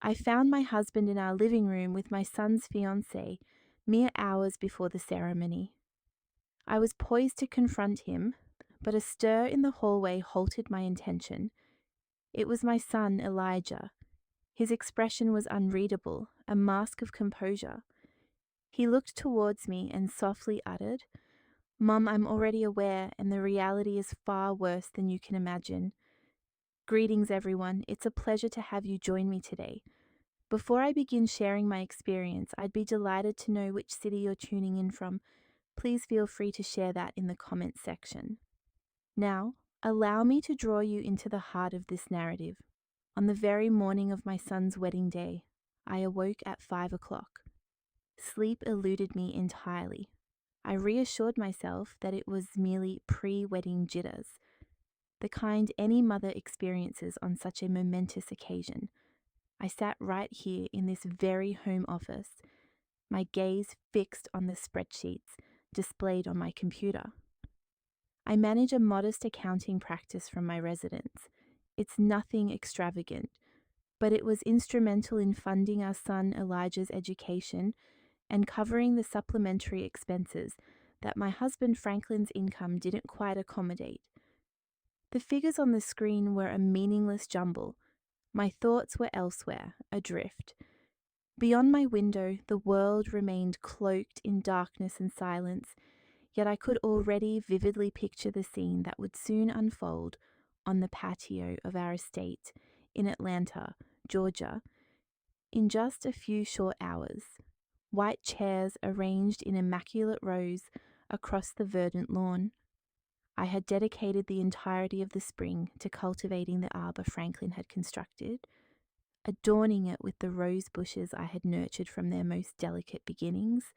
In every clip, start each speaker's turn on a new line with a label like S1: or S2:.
S1: I found my husband in our living room with my son's fiancée mere hours before the ceremony. I was poised to confront him, but a stir in the hallway halted my intention. It was my son, Elijah. His expression was unreadable, a mask of composure. He looked towards me and softly uttered, "Mum, I'm already aware, and the reality is far worse than you can imagine. Greetings, everyone. It's a pleasure to have you join me today. Before I begin sharing my experience, I'd be delighted to know which city you're tuning in from. Please feel free to share that in the comments section. Now, allow me to draw you into the heart of this narrative. On the very morning of my son's wedding day, I awoke at 5 o'clock. Sleep eluded me entirely. I reassured myself that it was merely pre-wedding jitters, the kind any mother experiences on such a momentous occasion. I sat right here in this very home office, my gaze fixed on the spreadsheets displayed on my computer. I manage a modest accounting practice from my residence. It's nothing extravagant, but it was instrumental in funding our son Elijah's education and covering the supplementary expenses that my husband Franklin's income didn't quite accommodate. The figures on the screen were a meaningless jumble. My thoughts were elsewhere, adrift. Beyond my window, the world remained cloaked in darkness and silence, yet I could already vividly picture the scene that would soon unfold on the patio of our estate in Atlanta, Georgia, in just a few short hours. White chairs arranged in immaculate rows across the verdant lawn. I had dedicated the entirety of the spring to cultivating the arbor Franklin had constructed, adorning it with the rose bushes I had nurtured from their most delicate beginnings.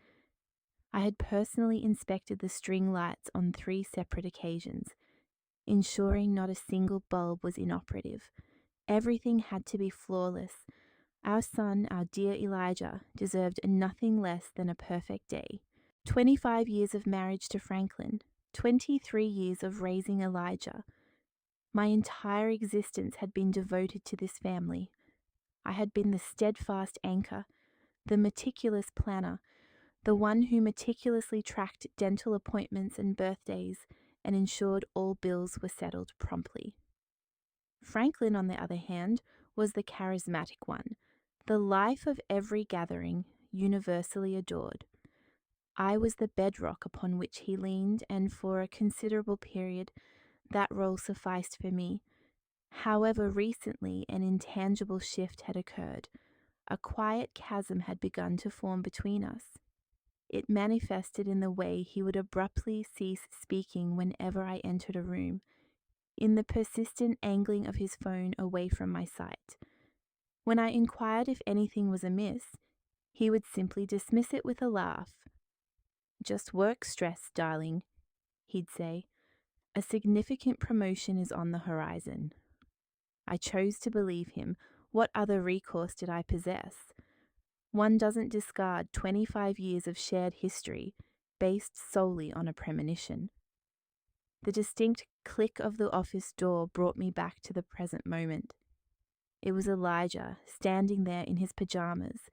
S1: I had personally inspected the string lights on 3 separate occasions, ensuring not a single bulb was inoperative. Everything had to be flawless. Our son, our dear Elijah, deserved nothing less than a perfect day. 25 years of marriage to Franklin, 23 years of raising Elijah. My entire existence had been devoted to this family. I had been the steadfast anchor, the meticulous planner, the one who meticulously tracked dental appointments and birthdays and ensured all bills were settled promptly. Franklin, on the other hand, was the charismatic one, the life of every gathering, universally adored. I was the bedrock upon which he leaned, and for a considerable period that role sufficed for me. However, recently an intangible shift had occurred. A quiet chasm had begun to form between us. It manifested in the way he would abruptly cease speaking whenever I entered a room, in the persistent angling of his phone away from my sight. When I inquired if anything was amiss, he would simply dismiss it with a laugh. "Just work stress, darling," he'd say. "A significant promotion is on the horizon." I chose to believe him. What other recourse did I possess? One doesn't discard 25 years of shared history based solely on a premonition. The distinct click of the office door brought me back to the present moment. It was Elijah, standing there in his pajamas,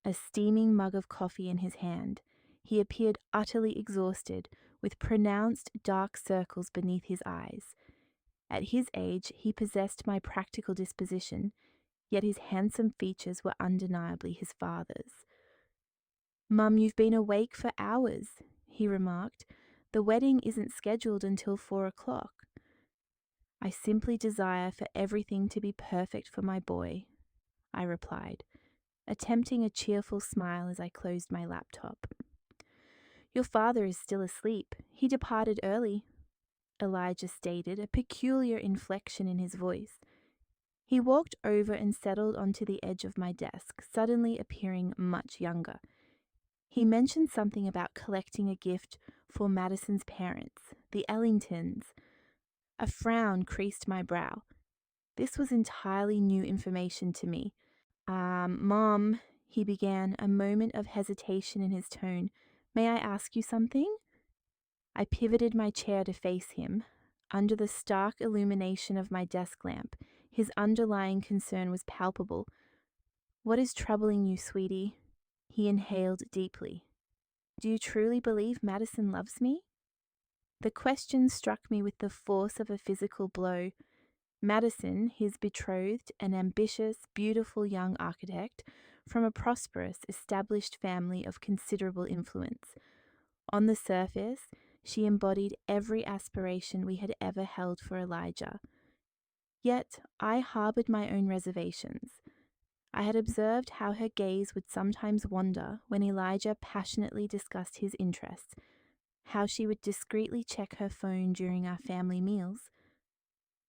S1: a steaming mug of coffee in his hand. He appeared utterly exhausted, with pronounced dark circles beneath his eyes. At his age, he possessed my practical disposition, yet his handsome features were undeniably his father's. "Mum, you've been awake for hours," he remarked. "The wedding isn't scheduled until 4 o'clock. "I simply desire for everything to be perfect for my boy," I replied, attempting a cheerful smile as I closed my laptop. "Your father is still asleep. He departed early," Elijah stated, a peculiar inflection in his voice. He walked over and settled onto the edge of my desk, suddenly appearing much younger. He mentioned something about collecting a gift for Madison's parents, the Ellingtons. A frown creased my brow. This was entirely new information to me. Mom, he began, a moment of hesitation in his tone. "May I ask you something?" I pivoted my chair to face him. Under the stark illumination of my desk lamp, his underlying concern was palpable. What is troubling you, sweetie? He inhaled deeply. Do you truly believe Madison loves me? The question struck me with the force of a physical blow. Madison, his betrothed, an ambitious, beautiful young architect from a prosperous, established family of considerable influence. On the surface, she embodied every aspiration we had ever held for Elijah. Yet I harbored my own reservations. I had observed how her gaze would sometimes wander when Elijah passionately discussed his interests, how she would discreetly check her phone during our family meals.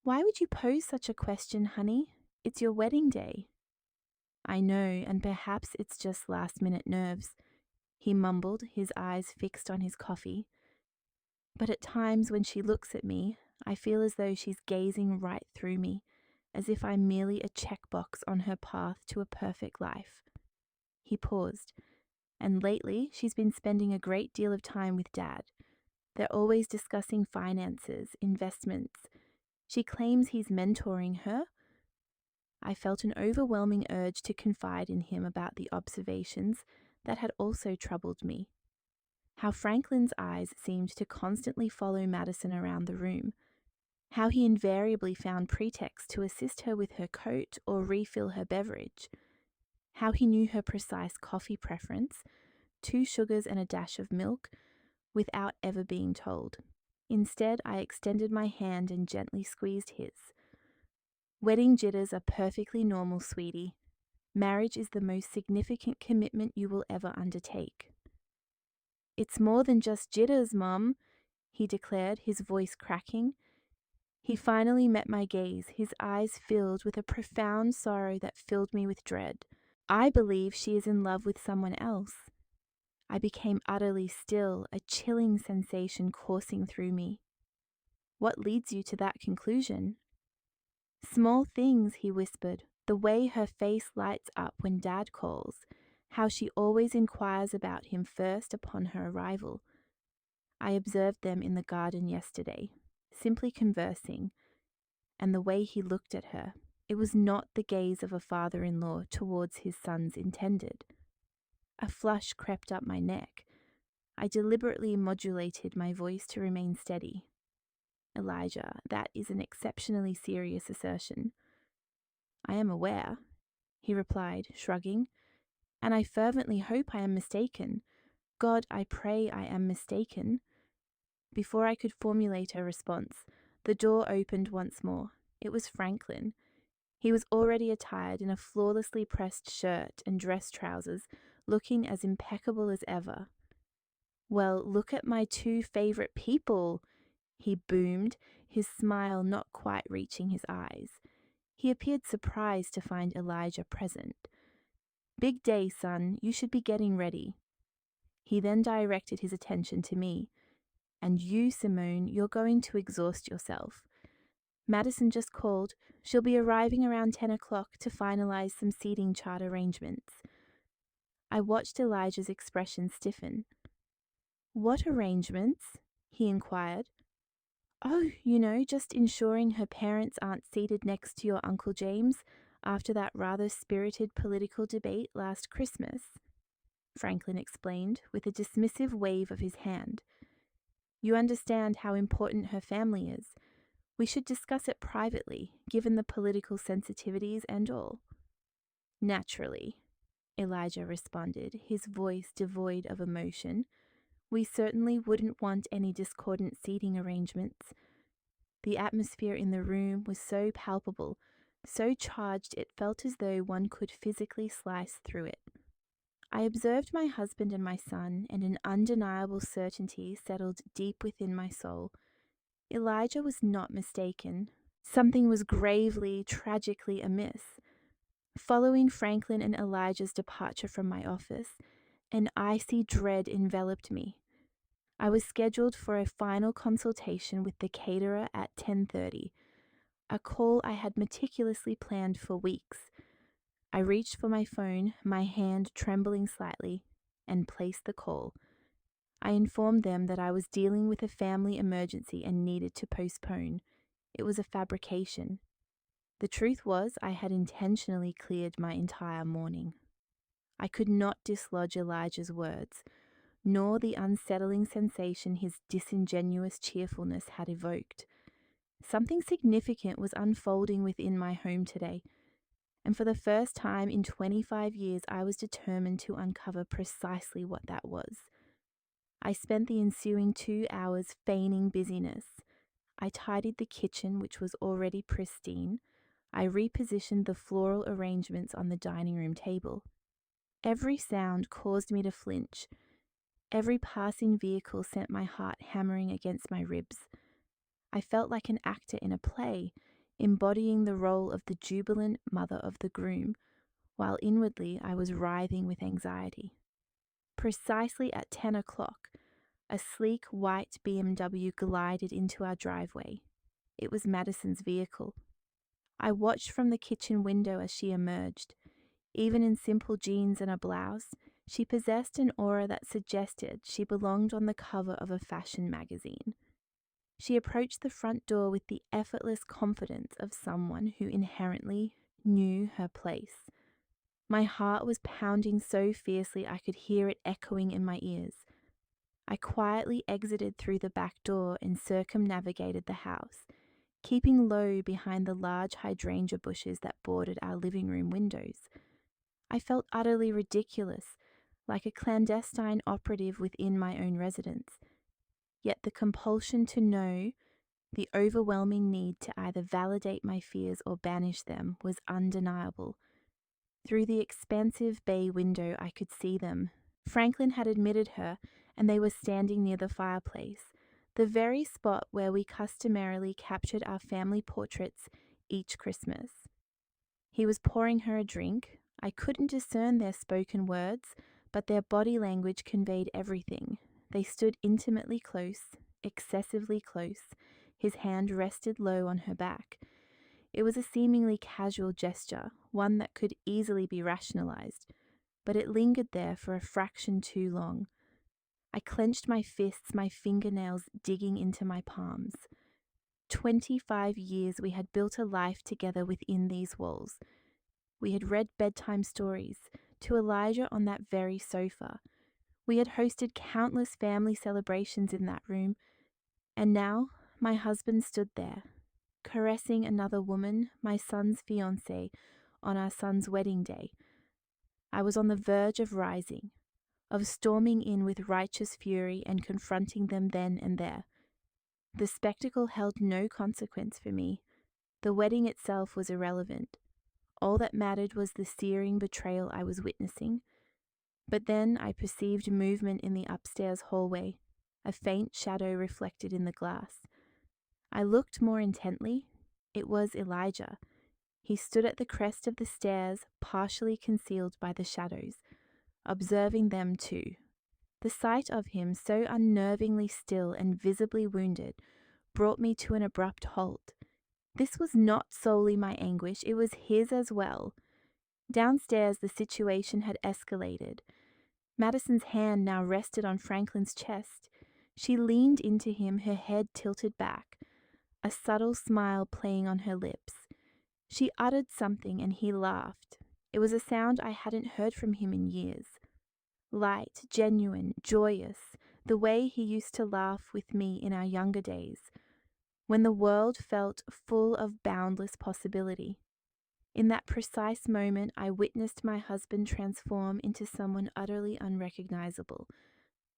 S1: Why would you pose such a question, honey? It's your wedding day. I know, and perhaps it's just last-minute nerves, he mumbled, his eyes fixed on his coffee. But at times when she looks at me, I feel as though she's gazing right through me, as if I'm merely a checkbox on her path to a perfect life. He paused, and lately she's been spending a great deal of time with Dad. They're always discussing finances, investments. She claims he's mentoring her. I felt an overwhelming urge to confide in him about the observations that had also troubled me. How Franklin's eyes seemed to constantly follow Madison around the room. How he invariably found pretexts to assist her with her coat or refill her beverage. How he knew her precise coffee preference, 2 sugars and a dash of milk, without ever being told. Instead, I extended my hand and gently squeezed his. Wedding jitters are perfectly normal, sweetie. Marriage is the most significant commitment you will ever undertake. It's more than just jitters, Mum, he declared, his voice cracking. He finally met my gaze, his eyes filled with a profound sorrow that filled me with dread. I believe she is in love with someone else. I became utterly still, a chilling sensation coursing through me. What leads you to that conclusion? Small things, he whispered, the way her face lights up when Dad calls, how she always inquires about him first upon her arrival. I observed them in the garden yesterday, simply conversing, and the way he looked at her, it was not the gaze of a father-in-law towards his son's intended. A flush crept up my neck. I deliberately modulated my voice to remain steady. Elijah, that is an exceptionally serious assertion. I am aware, he replied, shrugging, and I fervently hope I am mistaken. God, I pray I am mistaken. Before I could formulate a response, the door opened once more. It was Franklin. He was already attired in a flawlessly pressed shirt and dress trousers, looking as impeccable as ever. Well, look at my 2 favorite people, he boomed, his smile not quite reaching his eyes. He appeared surprised to find Elijah present. Big day, son, you should be getting ready. He then directed his attention to me. And you, Simone, you're going to exhaust yourself. Madison just called. She'll be arriving around 10 o'clock to finalize some seating chart arrangements. I watched Elijah's expression stiffen. What arrangements? He inquired. Oh, just ensuring her parents aren't seated next to your Uncle James after that rather spirited political debate last Christmas, Franklin explained with a dismissive wave of his hand. You understand how important her family is. We should discuss it privately, given the political sensitivities and all. Naturally, Elijah responded, his voice devoid of emotion. We certainly wouldn't want any discordant seating arrangements. The atmosphere in the room was so palpable, so charged it felt as though one could physically slice through it. I observed my husband and my son, and an undeniable certainty settled deep within my soul. Elijah was not mistaken. Something was gravely, tragically amiss. Following Franklin and Elijah's departure from my office, an icy dread enveloped me. I was scheduled for a final consultation with the caterer at 10:30, a call I had meticulously planned for weeks. I reached for my phone, my hand trembling slightly, and placed the call. I informed them that I was dealing with a family emergency and needed to postpone. It was a fabrication. The truth was, I had intentionally cleared my entire morning. I could not dislodge Elijah's words, nor the unsettling sensation his disingenuous cheerfulness had evoked. Something significant was unfolding within my home today, and for the first time in 25 years, I was determined to uncover precisely what that was. I spent the ensuing 2 hours feigning busyness. I tidied the kitchen, which was already pristine. I repositioned the floral arrangements on the dining room table. Every sound caused me to flinch. Every passing vehicle sent my heart hammering against my ribs. I felt like an actor in a play, embodying the role of the jubilant mother of the groom, while inwardly I was writhing with anxiety. Precisely at 10 o'clock, a sleek white BMW glided into our driveway. It was Madison's vehicle. I watched from the kitchen window as she emerged. Even in simple jeans and a blouse, she possessed an aura that suggested she belonged on the cover of a fashion magazine. She approached the front door with the effortless confidence of someone who inherently knew her place. My heart was pounding so fiercely I could hear it echoing in my ears. I quietly exited through the back door and circumnavigated the house, keeping low behind the large hydrangea bushes that bordered our living room windows. I felt utterly ridiculous, like a clandestine operative within my own residence. Yet the compulsion to know, the overwhelming need to either validate my fears or banish them, was undeniable. Through the expansive bay window, I could see them. Franklin had admitted her, and they were standing near the fireplace, the very spot where we customarily captured our family portraits each Christmas. He was pouring her a drink. I couldn't discern their spoken words, but their body language conveyed everything. They stood intimately close, excessively close. His hand rested low on her back. It was a seemingly casual gesture, one that could easily be rationalized, but it lingered there for a fraction too long. I clenched my fists, my fingernails digging into my palms. 25 years we had built a life together within these walls. We had read bedtime stories to Elijah on that very sofa. We had hosted countless family celebrations in that room, and now my husband stood there, caressing another woman, my son's fiancée, on our son's wedding day. I was on the verge of rising, of storming in with righteous fury and confronting them then and there. The spectacle held no consequence for me. The wedding itself was irrelevant. All that mattered was the searing betrayal I was witnessing. But then I perceived movement in the upstairs hallway, a faint shadow reflected in the glass. I looked more intently. It was Elijah. He stood at the crest of the stairs, partially concealed by the shadows, observing them too. The sight of him, so unnervingly still and visibly wounded, brought me to an abrupt halt. This was not solely my anguish, it was his as well. Downstairs, the situation had escalated. Madison's hand now rested on Franklin's chest. She leaned into him, her head tilted back, a subtle smile playing on her lips. She uttered something and he laughed. It was a sound I hadn't heard from him in years. Light, genuine, joyous, the way he used to laugh with me in our younger days, when the world felt full of boundless possibility. In that precise moment, I witnessed my husband transform into someone utterly unrecognizable,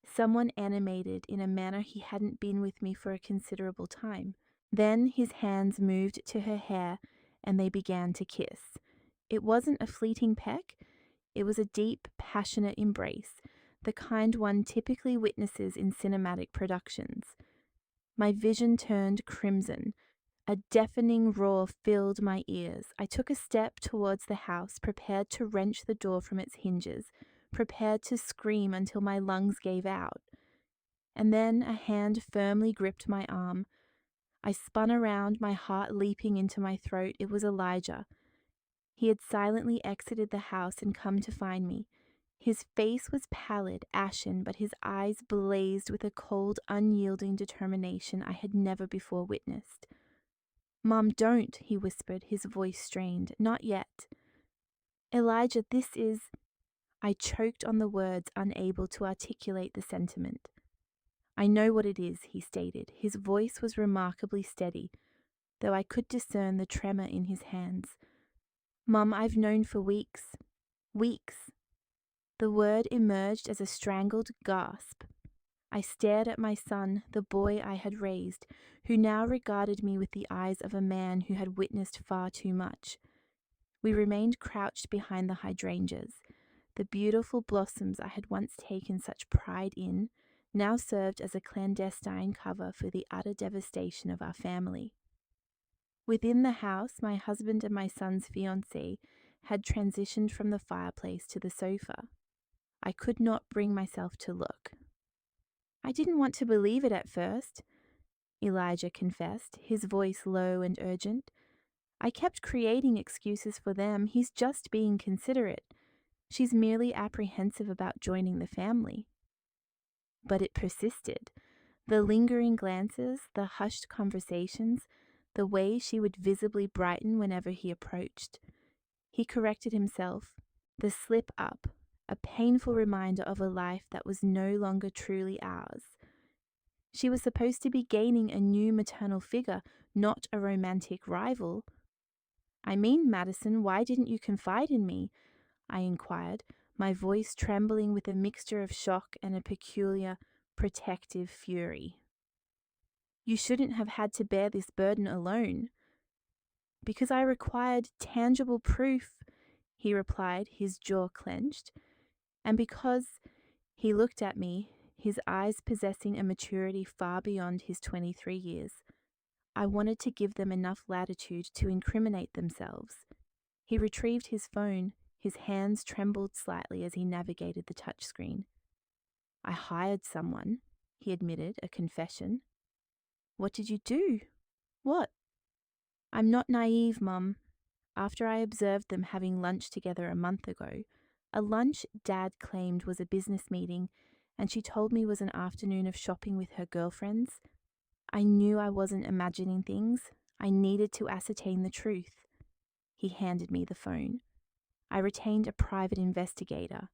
S1: someone animated in a manner he hadn't been with me for a considerable time. Then his hands moved to her hair, and they began to kiss. It wasn't a fleeting peck. It was a deep, passionate embrace, the kind one typically witnesses in cinematic productions. My vision turned crimson. A deafening roar filled my ears. I took a step towards the house, prepared to wrench the door from its hinges, prepared to scream until my lungs gave out. And then a hand firmly gripped my arm. I spun around, my heart leaping into my throat. It was Elijah. He had silently exited the house and come to find me. His face was pallid, ashen, but his eyes blazed with a cold, unyielding determination I had never before witnessed. Mom, don't, he whispered, his voice strained. Not yet. Elijah, this is. I choked on the words, unable to articulate the sentiment. I know what it is, he stated. His voice was remarkably steady, though I could discern the tremor in his hands. Mum, I've known for weeks. Weeks. The word emerged as a strangled gasp. I stared at my son, the boy I had raised, who now regarded me with the eyes of a man who had witnessed far too much. We remained crouched behind the hydrangeas. The beautiful blossoms I had once taken such pride in now served as a clandestine cover for the utter devastation of our family. Within the house, my husband and my son's fiancée had transitioned from the fireplace to the sofa. I could not bring myself to look. I didn't want to believe it at first, Elijah confessed, his voice low and urgent. I kept creating excuses for them. He's just being considerate. She's merely apprehensive about joining the family. But it persisted. The lingering glances, the hushed conversations, the way she would visibly brighten whenever he approached. He corrected himself. The slip up, a painful reminder of a life that was no longer truly ours. She was supposed to be gaining a new maternal figure, not a romantic rival. I mean, Madison, why didn't you confide in me? I inquired, my voice trembling with a mixture of shock and a peculiar, protective fury. You shouldn't have had to bear this burden alone. Because I required tangible proof, he replied, his jaw clenched, and because he looked at me, his eyes possessing a maturity far beyond his 23 years. I wanted to give them enough latitude to incriminate themselves. He retrieved his phone. His hands trembled slightly as he navigated the touchscreen. I hired someone, he admitted, a confession. What did you do? What? I'm not naive, Mum. After I observed them having lunch together a month ago, a lunch Dad claimed was a business meeting, and she told me was an afternoon of shopping with her girlfriends, I knew I wasn't imagining things. I needed to ascertain the truth. He handed me the phone. I retained a private investigator.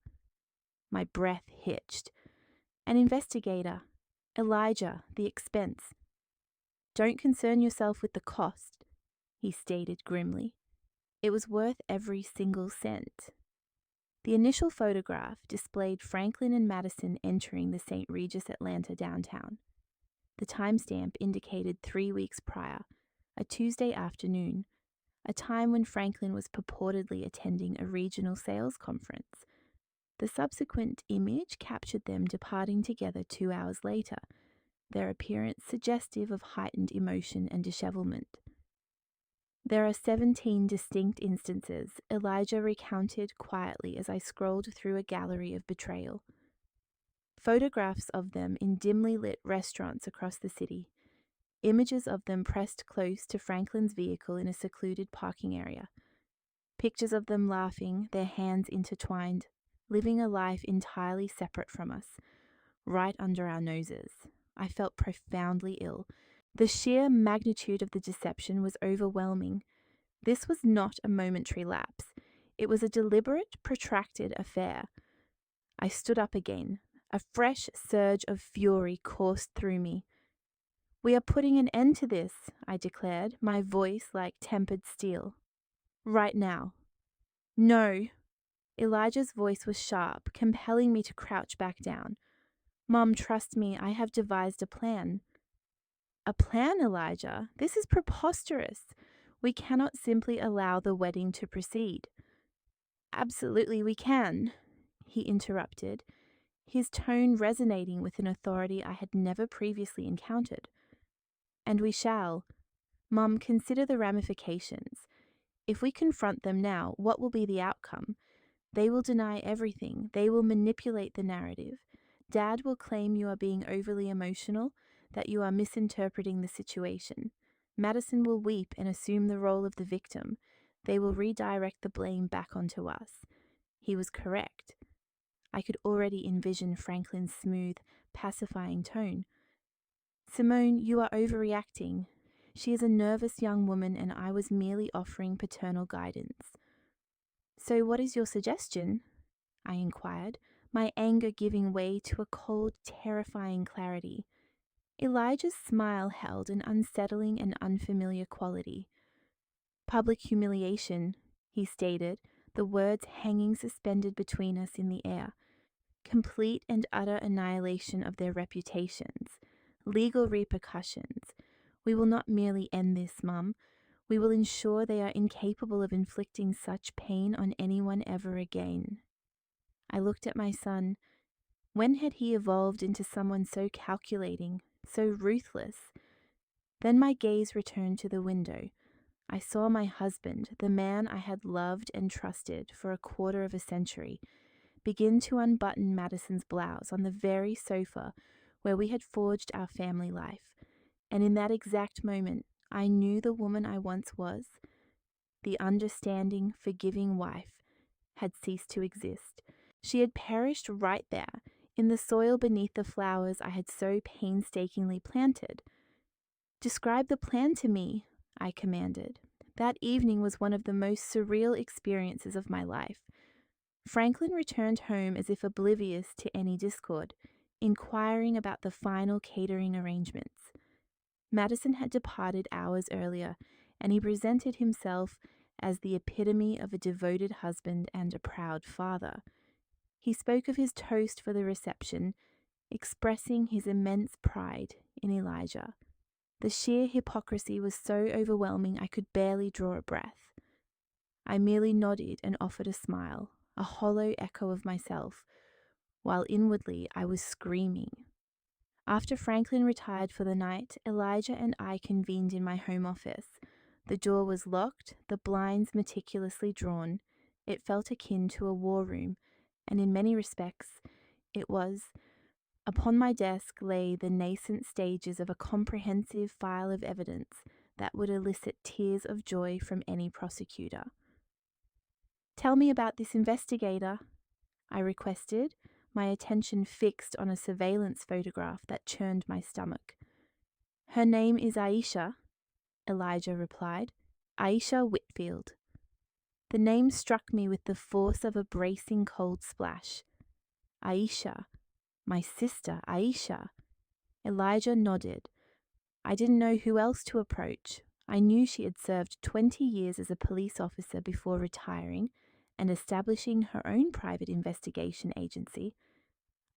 S1: My breath hitched. An investigator. Elijah, the expense. Don't concern yourself with the cost, he stated grimly. It was worth every single cent. The initial photograph displayed Franklin and Madison entering the St. Regis Atlanta downtown. The timestamp indicated 3 weeks prior, a Tuesday afternoon, a time when Franklin was purportedly attending a regional sales conference. The subsequent image captured them departing together 2 hours later, their appearance suggestive of heightened emotion and dishevelment. There are 17 distinct instances, Elijah recounted quietly as I scrolled through a gallery of betrayal. Photographs of them in dimly lit restaurants across the city. Images of them pressed close to Franklin's vehicle in a secluded parking area. Pictures of them laughing, their hands intertwined, living a life entirely separate from us, right under our noses. I felt profoundly ill. The sheer magnitude of the deception was overwhelming. This was not a momentary lapse. It was a deliberate, protracted affair. I stood up again. A fresh surge of fury coursed through me. We are putting an end to this, I declared, my voice like tempered steel. Right now. No. Elijah's voice was sharp, compelling me to crouch back down. Mom, trust me, I have devised a plan. A plan, Elijah? This is preposterous. We cannot simply allow the wedding to proceed. Absolutely we can, he interrupted, his tone resonating with an authority I had never previously encountered. And we shall. Mum, consider the ramifications. If we confront them now, what will be the outcome? They will deny everything. They will manipulate the narrative. Dad will claim you are being overly emotional, that you are misinterpreting the situation. Madison will weep and assume the role of the victim. They will redirect the blame back onto us. He was correct. I could already envision Franklin's smooth, pacifying tone. Simone, you are overreacting. She is a nervous young woman, and I was merely offering paternal guidance. So, what is your suggestion? I inquired, my anger giving way to a cold, terrifying clarity. Elijah's smile held an unsettling and unfamiliar quality. Public humiliation, he stated, the words hanging suspended between us in the air. Complete and utter annihilation of their reputations. Legal repercussions. We will not merely end this, Mum. We will ensure they are incapable of inflicting such pain on anyone ever again. I looked at my son. When had he evolved into someone so calculating, so ruthless? Then my gaze returned to the window. I saw my husband, the man I had loved and trusted for a quarter of a century, begin to unbutton Madison's blouse on the very sofa where we had forged our family life. And in that exact moment, I knew the woman I once was, the understanding, forgiving wife, had ceased to exist. She had perished right there, in the soil beneath the flowers I had so painstakingly planted. Describe the plan to me, I commanded. That evening was one of the most surreal experiences of my life. Franklin returned home as if oblivious to any discord, inquiring about the final catering arrangements. Madison had departed hours earlier, and he presented himself as the epitome of a devoted husband and a proud father. He spoke of his toast for the reception, expressing his immense pride in Elijah. The sheer hypocrisy was so overwhelming I could barely draw a breath. I merely nodded and offered a smile, a hollow echo of myself, while inwardly I was screaming. After Franklin retired for the night, Elijah and I convened in my home office. The door was locked, the blinds meticulously drawn. It felt akin to a war room, and in many respects, it was. Upon my desk lay the nascent stages of a comprehensive file of evidence that would elicit tears of joy from any prosecutor. Tell me about this investigator, I requested, my attention fixed on a surveillance photograph that churned my stomach. Her name is Aisha, Elijah replied. Aisha Whitfield. The name struck me with the force of a bracing cold splash. Aisha. My sister, Aisha. Elijah nodded. I didn't know who else to approach. I knew she had served 20 years as a police officer before retiring and establishing her own private investigation agency.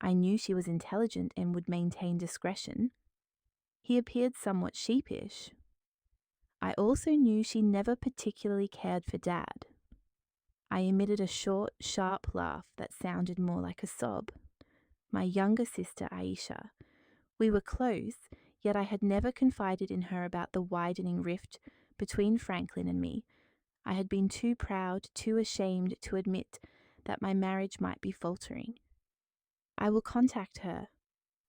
S1: I knew she was intelligent and would maintain discretion. He appeared somewhat sheepish. I also knew she never particularly cared for Dad. I emitted a short, sharp laugh that sounded more like a sob. My younger sister, Aisha. We were close, yet I had never confided in her about the widening rift between Franklin and me. I had been too proud, too ashamed to admit that my marriage might be faltering. I will contact her,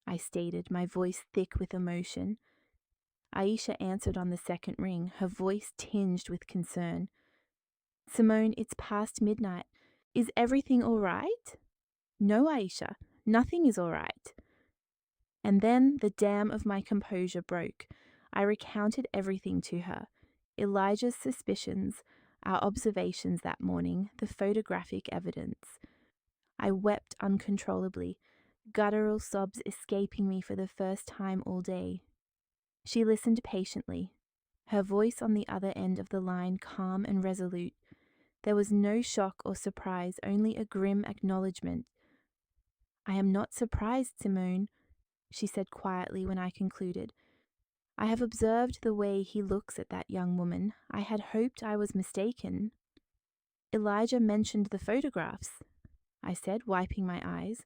S1: I stated, my voice thick with emotion. Aisha answered on the second ring, her voice tinged with concern. Simone, it's past midnight. Is everything all right? No, Aisha, nothing is all right. And then the dam of my composure broke. I recounted everything to her. Elijah's suspicions, our observations that morning, the photographic evidence. I wept uncontrollably, guttural sobs escaping me for the first time all day. She listened patiently, her voice on the other end of the line calm and resolute. There was no shock or surprise, only a grim acknowledgement. I am not surprised, Simone, she said quietly when I concluded. I have observed the way he looks at that young woman. I had hoped I was mistaken. Elijah mentioned the photographs, I said, wiping my eyes.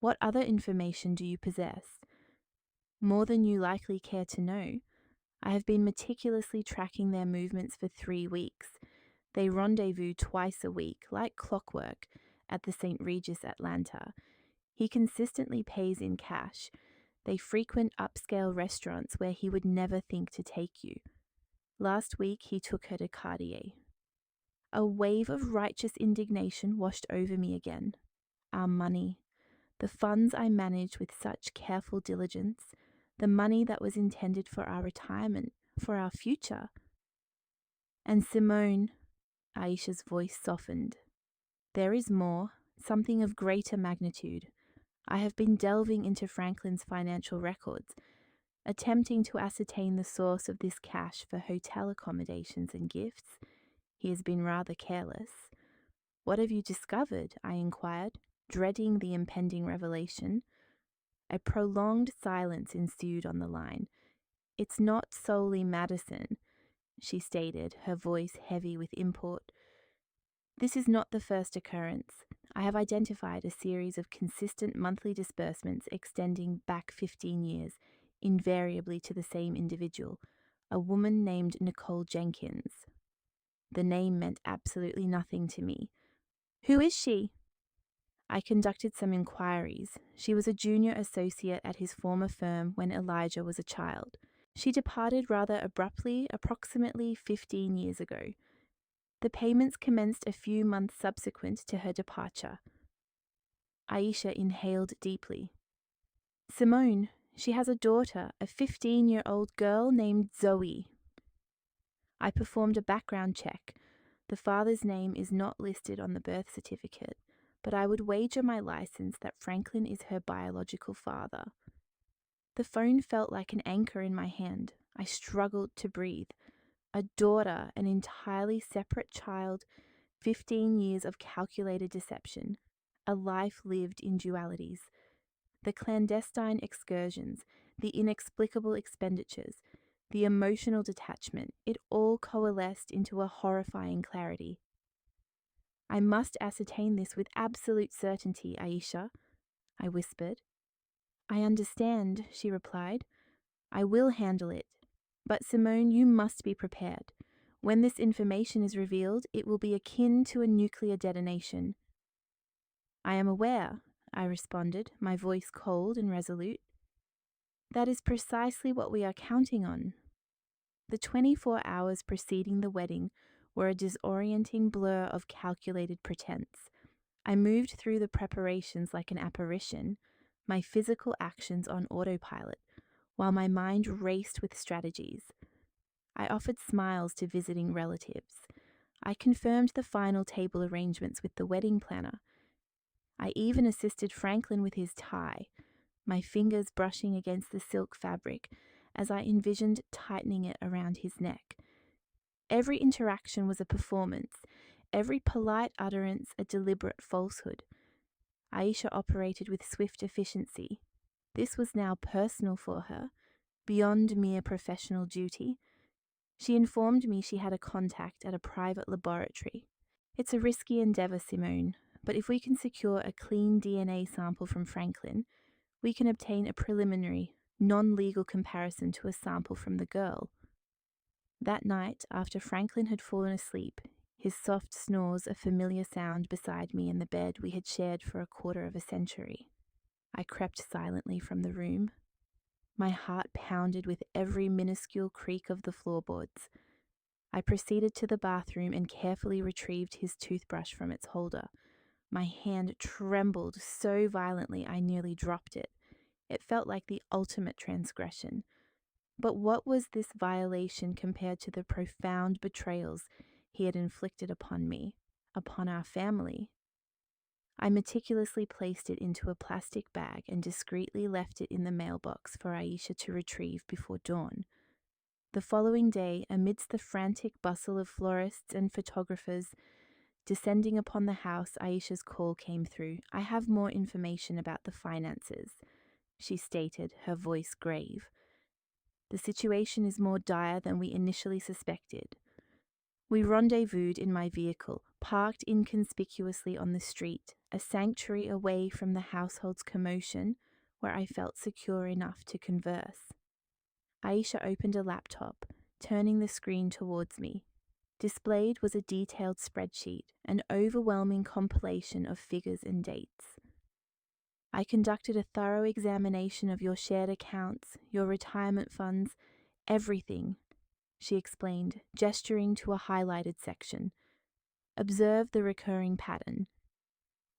S1: What other information do you possess? More than you likely care to know. I have been meticulously tracking their movements for 3 weeks. They rendezvous twice a week, like clockwork, at the St. Regis Atlanta. He consistently pays in cash. They frequent upscale restaurants where he would never think to take you. Last week he took her to Cartier. A wave of righteous indignation washed over me again. Our money. The funds I managed with such careful diligence. The money that was intended for our retirement. for our future. And Simone, Aisha's voice softened. There is more, something of greater magnitude. I have been delving into Franklin's financial records, attempting to ascertain the source of this cash for hotel accommodations and gifts. He has been rather careless. What have you discovered? I inquired, dreading the impending revelation. A prolonged silence ensued on the line. It's not solely Madison, she stated, her voice heavy with import. This is not the first occurrence. I have identified a series of consistent monthly disbursements extending back 15 years, invariably to the same individual, a woman named Nicole Jenkins. The name meant absolutely nothing to me. Who is she? I conducted some inquiries. She was a junior associate at his former firm when Elijah was a child. She departed rather abruptly, approximately 15 years ago. The payments commenced a few months subsequent to her departure. Aisha inhaled deeply. Simone, she has a daughter, a 15-year-old girl named Zoe. I performed a background check. The father's name is not listed on the birth certificate, but I would wager my license that Franklin is her biological father. The phone felt like an anchor in my hand. I struggled to breathe. A daughter, an entirely separate child, 15 years of calculated deception, a life lived in dualities. The clandestine excursions, the inexplicable expenditures, the emotional detachment, it all coalesced into a horrifying clarity. I must ascertain this with absolute certainty, Aisha, I whispered. I understand, she replied. I will handle it. But Simone, you must be prepared. When this information is revealed, it will be akin to a nuclear detonation. I am aware, I responded, my voice cold and resolute. That is precisely what we are counting on. The 24 hours preceding the wedding were a disorienting blur of calculated pretense. I moved through the preparations like an apparition, my physical actions on autopilot, while my mind raced with strategies. I offered smiles to visiting relatives. I confirmed the final table arrangements with the wedding planner. I even assisted Franklin with his tie, my fingers brushing against the silk fabric as I envisioned tightening it around his neck. Every interaction was a performance, every polite utterance a deliberate falsehood. Aisha operated with swift efficiency. This was now personal for her, beyond mere professional duty. She informed me she had a contact at a private laboratory. It's a risky endeavour, Simone, but if we can secure a clean DNA sample from Franklin, we can obtain a preliminary, non-legal comparison to a sample from the girl. That night, after Franklin had fallen asleep, his soft snores a familiar sound beside me in the bed we had shared for a quarter of a century, I crept silently from the room. My heart pounded with every minuscule creak of the floorboards. I proceeded to the bathroom and carefully retrieved his toothbrush from its holder. My hand trembled so violently I nearly dropped it. It felt like the ultimate transgression. But what was this violation compared to the profound betrayals he had inflicted upon me, upon our family? I meticulously placed it into a plastic bag and discreetly left it in the mailbox for Aisha to retrieve before dawn. The following day, amidst the frantic bustle of florists and photographers descending upon the house, Aisha's call came through. I have more information about the finances, she stated, her voice grave. The situation is more dire than we initially suspected. We rendezvoused in my vehicle, parked inconspicuously on the street, a sanctuary away from the household's commotion, where I felt secure enough to converse. Aisha opened a laptop, turning the screen towards me. Displayed was a detailed spreadsheet, an overwhelming compilation of figures and dates. I conducted a thorough examination of your shared accounts, your retirement funds, everything, she explained, gesturing to a highlighted section. Observe the recurring pattern.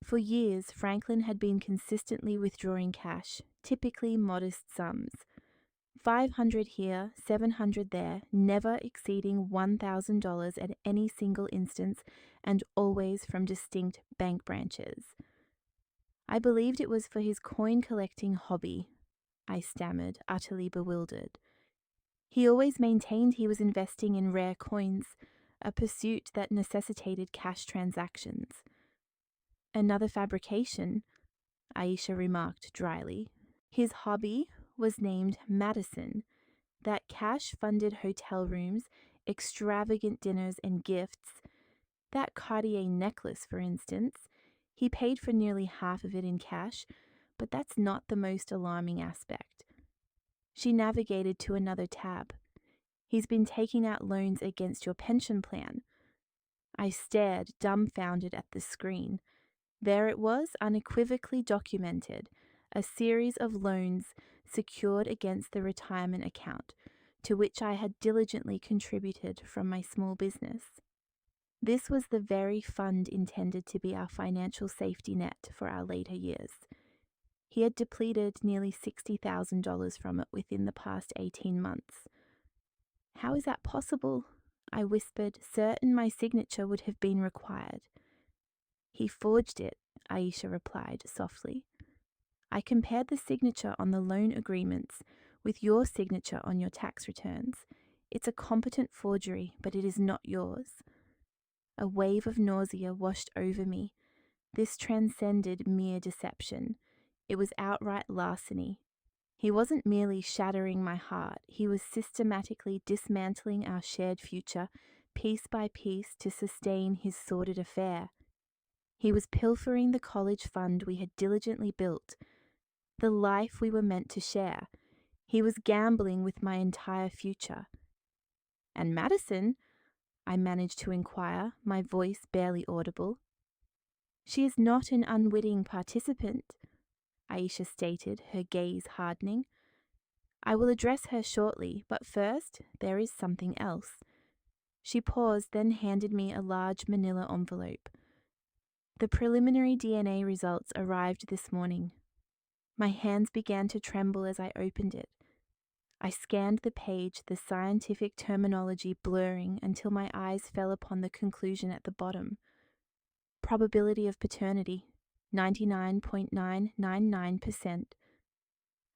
S1: For years, Franklin had been consistently withdrawing cash, typically modest sums. 500 here, 700 there, never exceeding $1,000 at any single instance, and always from distinct bank branches. I believed it was for his coin collecting hobby, I stammered, utterly bewildered. He always maintained he was investing in rare coins, a pursuit that necessitated cash transactions. Another fabrication, Aisha remarked dryly. His hobby was named Madison. That cash-funded hotel rooms, extravagant dinners and gifts. That Cartier necklace, for instance. He paid for nearly half of it in cash, but that's not the most alarming aspect. She navigated to another tab. He's been taking out loans against your pension plan. I stared, dumbfounded, at the screen. There it was, unequivocally documented, a series of loans secured against the retirement account, to which I had diligently contributed from my small business. This was the very fund intended to be our financial safety net for our later years. He had depleted nearly $60,000 from it within the past 18 months. How is that possible? I whispered, certain my signature would have been required. He forged it, Aisha replied softly. I compared the signature on the loan agreements with your signature on your tax returns. It's a competent forgery, but it is not yours. A wave of nausea washed over me. This transcended mere deception. It was outright larceny. He wasn't merely shattering my heart, he was systematically dismantling our shared future, piece by piece, to sustain his sordid affair. He was pilfering the college fund we had diligently built, the life we were meant to share. He was gambling with my entire future. And Madison? I managed to inquire, my voice barely audible. She is not an unwitting participant, Aisha stated, her gaze hardening. I will address her shortly, but first there is something else. She paused, then handed me a large manila envelope. The preliminary DNA results arrived this morning. My hands began to tremble as I opened it. I scanned the page, the scientific terminology blurring until my eyes fell upon the conclusion at the bottom. Probability of paternity, 99.999%.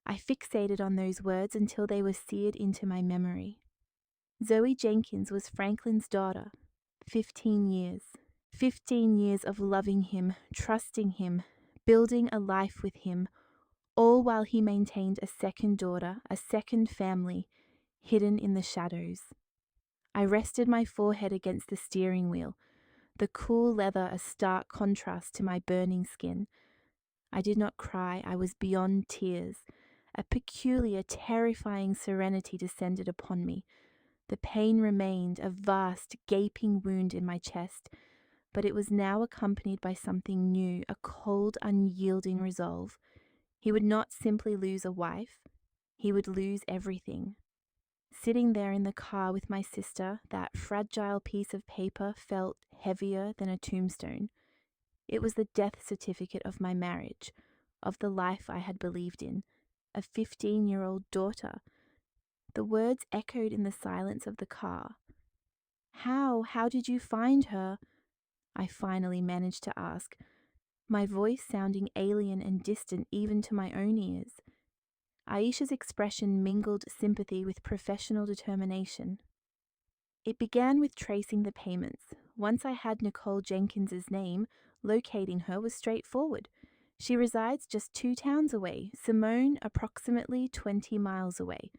S1: I fixated on those words until they were seared into my memory. Zoe Jenkins was Franklin's daughter. 15 years. 15 years of loving him, trusting him, building a life with him, all while he maintained a second daughter, a second family, hidden in the shadows. I rested my forehead against the steering wheel, the cool leather a stark contrast to my burning skin. I did not cry, I was beyond tears. A peculiar, terrifying serenity descended upon me. The pain remained, a vast, gaping wound in my chest, but it was now accompanied by something new, a cold, unyielding resolve. He would not simply lose a wife, he would lose everything. Sitting there in the car with my sister, that fragile piece of paper felt heavier than a tombstone. It was the death certificate of my marriage, of the life I had believed in, a 15-year-old daughter. The words echoed in the silence of the car. How did you find her? I finally managed to ask, my voice sounding alien and distant even to my own ears. Aisha's expression mingled sympathy with professional determination. It began with tracing the payments. Once I had Nicole Jenkins's name, locating her was straightforward. She resides just 2 towns away, Simone approximately 20 miles away.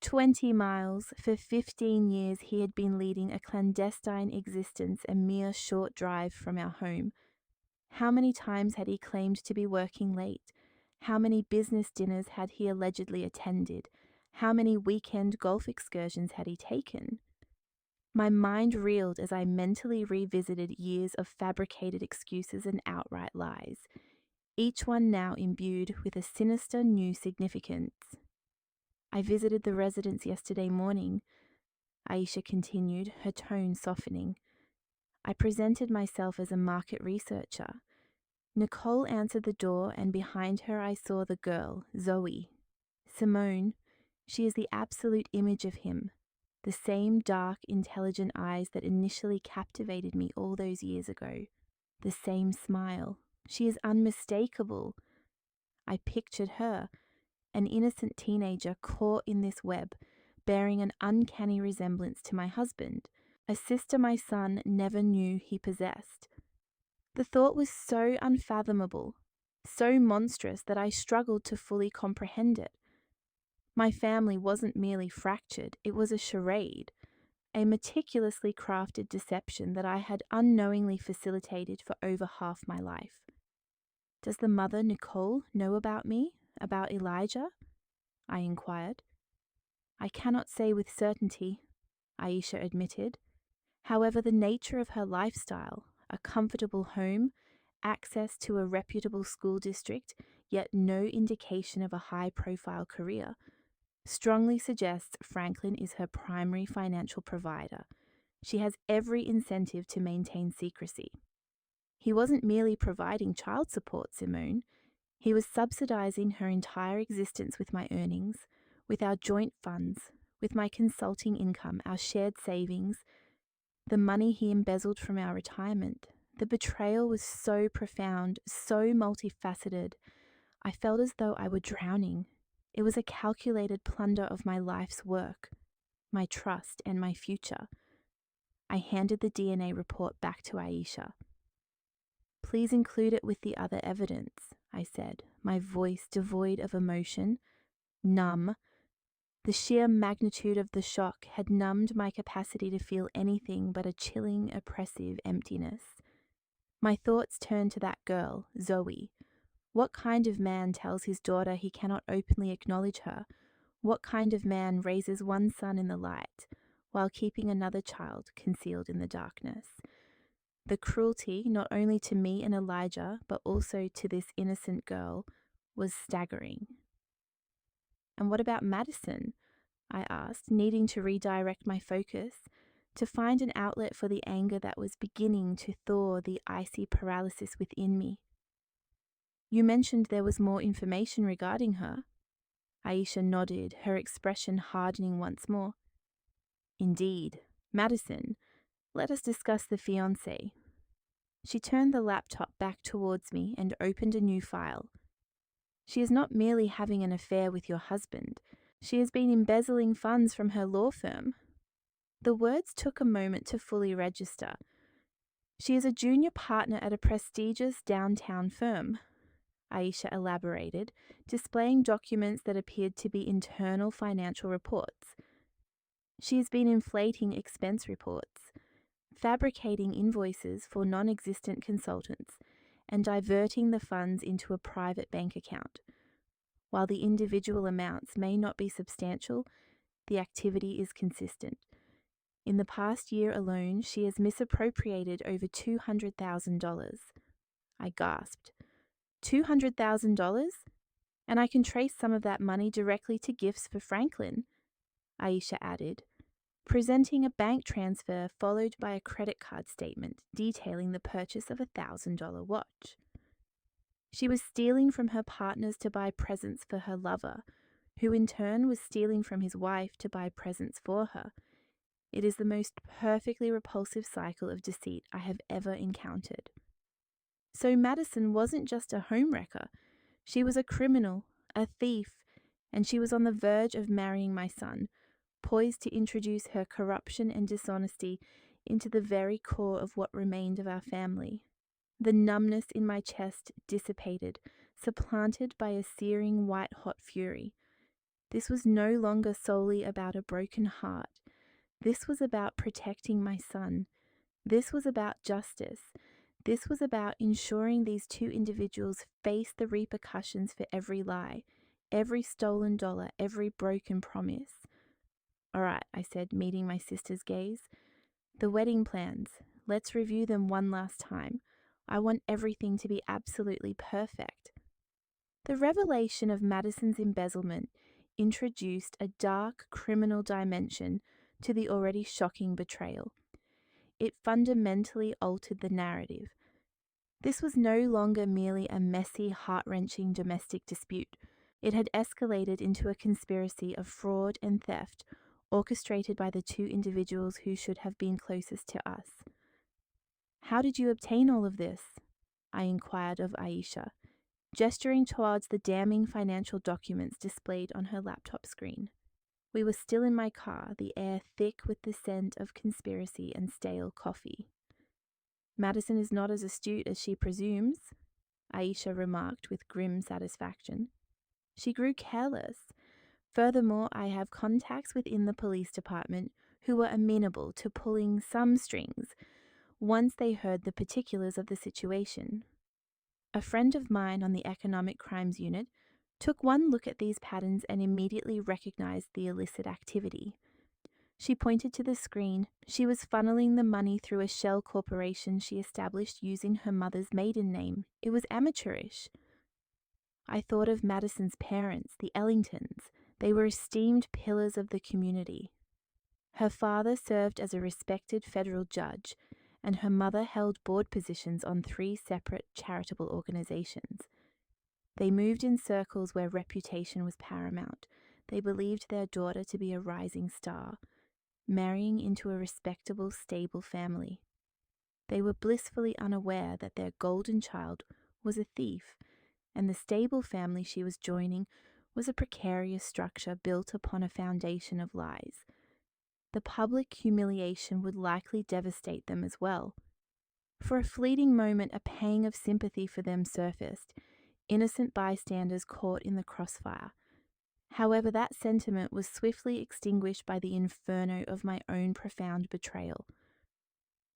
S1: 20 miles. For 15 years he had been leading a clandestine existence a mere short drive from our home. How many times had he claimed to be working late? How many business dinners had he allegedly attended? How many weekend golf excursions had he taken? My mind reeled as I mentally revisited years of fabricated excuses and outright lies, each one now imbued with a sinister new significance. I visited the residence yesterday morning, Aisha continued, her tone softening. I presented myself as a market researcher. Nicole answered the door, and behind her I saw the girl, Zoe. Simone, She is the absolute image of him, the same dark, intelligent eyes that initially captivated me all those years ago, the same smile. She is unmistakable. I pictured her, an innocent teenager caught in this web, bearing an uncanny resemblance to my husband, a sister my son never knew he possessed. The thought was so unfathomable, so monstrous that I struggled to fully comprehend it. My family wasn't merely fractured, it was a charade, a meticulously crafted deception that I had unknowingly facilitated for over half my life. Does the mother, Nicole, know about me, about Elijah? I inquired. I cannot say with certainty, Aisha admitted. However, the nature of her lifestyle, a comfortable home, access to a reputable school district, yet no indication of a high-profile career, strongly suggests Franklin is her primary financial provider. She has every incentive to maintain secrecy. He wasn't merely providing child support, Simone. He was subsidizing her entire existence with my earnings, with our joint funds, with my consulting income, our shared savings, the money he embezzled from our retirement. The betrayal was so profound, so multifaceted. I felt as though I were drowning. It was a calculated plunder of my life's work, my trust, and my future. I handed the DNA report back to Aisha. Please include it with the other evidence, I said, my voice devoid of emotion, numb. The sheer magnitude of the shock had numbed my capacity to feel anything but a chilling, oppressive emptiness. My thoughts turned to that girl, Zoe. What kind of man tells his daughter he cannot openly acknowledge her? What kind of man raises one son in the light while keeping another child concealed in the darkness? The cruelty, not only to me and Elijah, but also to this innocent girl, was staggering. And what about Madison? I asked, needing to redirect my focus, to find an outlet for the anger that was beginning to thaw the icy paralysis within me. You mentioned there was more information regarding her. Aisha nodded, her expression hardening once more. Indeed. Madison, let us discuss the fiancé. She turned the laptop back towards me and opened a new file. She is not merely having an affair with your husband. She has been embezzling funds from her law firm. The words took a moment to fully register. She is a junior partner at a prestigious downtown firm, Aisha elaborated, displaying documents that appeared to be internal financial reports. She has been inflating expense reports, fabricating invoices for non-existent consultants, and diverting the funds into a private bank account. While the individual amounts may not be substantial, the activity is consistent. In the past year alone, she has misappropriated over $200,000. I gasped. $200,000? And I can trace some of that money directly to gifts for Franklin, Aisha added, presenting a bank transfer followed by a credit card statement detailing the purchase of a $1,000 watch. She was stealing from her partners to buy presents for her lover, who in turn was stealing from his wife to buy presents for her. It is the most perfectly repulsive cycle of deceit I have ever encountered. So Madison wasn't just a homewrecker. She was a criminal, a thief, and she was on the verge of marrying my son, poised to introduce her corruption and dishonesty into the very core of what remained of our family. The numbness in my chest dissipated, supplanted by a searing white-hot fury. This was no longer solely about a broken heart. This was about protecting my son. This was about justice. This was about ensuring these two individuals face the repercussions for every lie, every stolen dollar, every broken promise. All right, I said, meeting my sister's gaze. The wedding plans. Let's review them one last time. I want everything to be absolutely perfect. The revelation of Madison's embezzlement introduced a dark criminal dimension to the already shocking betrayal. It fundamentally altered the narrative. This was no longer merely a messy, heart-wrenching domestic dispute. It had escalated into a conspiracy of fraud and theft, orchestrated by the two individuals who should have been closest to us. "How did you obtain all of this?" I inquired of Aisha, gesturing towards the damning financial documents displayed on her laptop screen. We were still in my car, the air thick with the scent of conspiracy and stale coffee. "Madison is not as astute as she presumes," Aisha remarked with grim satisfaction. "She grew careless. Furthermore, I have contacts within the police department who were amenable to pulling some strings once they heard the particulars of the situation. A friend of mine on the Economic Crimes Unit took one look at these patterns and immediately recognized the illicit activity. She pointed to the screen. She was funneling the money through a shell corporation she established using her mother's maiden name. It was amateurish." I thought of Madison's parents, the Ellingtons. They were esteemed pillars of the community. Her father served as a respected federal judge, and her mother held board positions on 3 separate charitable organizations. They moved in circles where reputation was paramount. They believed their daughter to be a rising star, marrying into a respectable, stable family. They were blissfully unaware that their golden child was a thief, and the stable family she was joining was a precarious structure built upon a foundation of lies. The public humiliation would likely devastate them as well. For a fleeting moment, a pang of sympathy for them surfaced, innocent bystanders caught in the crossfire. However, that sentiment was swiftly extinguished by the inferno of my own profound betrayal.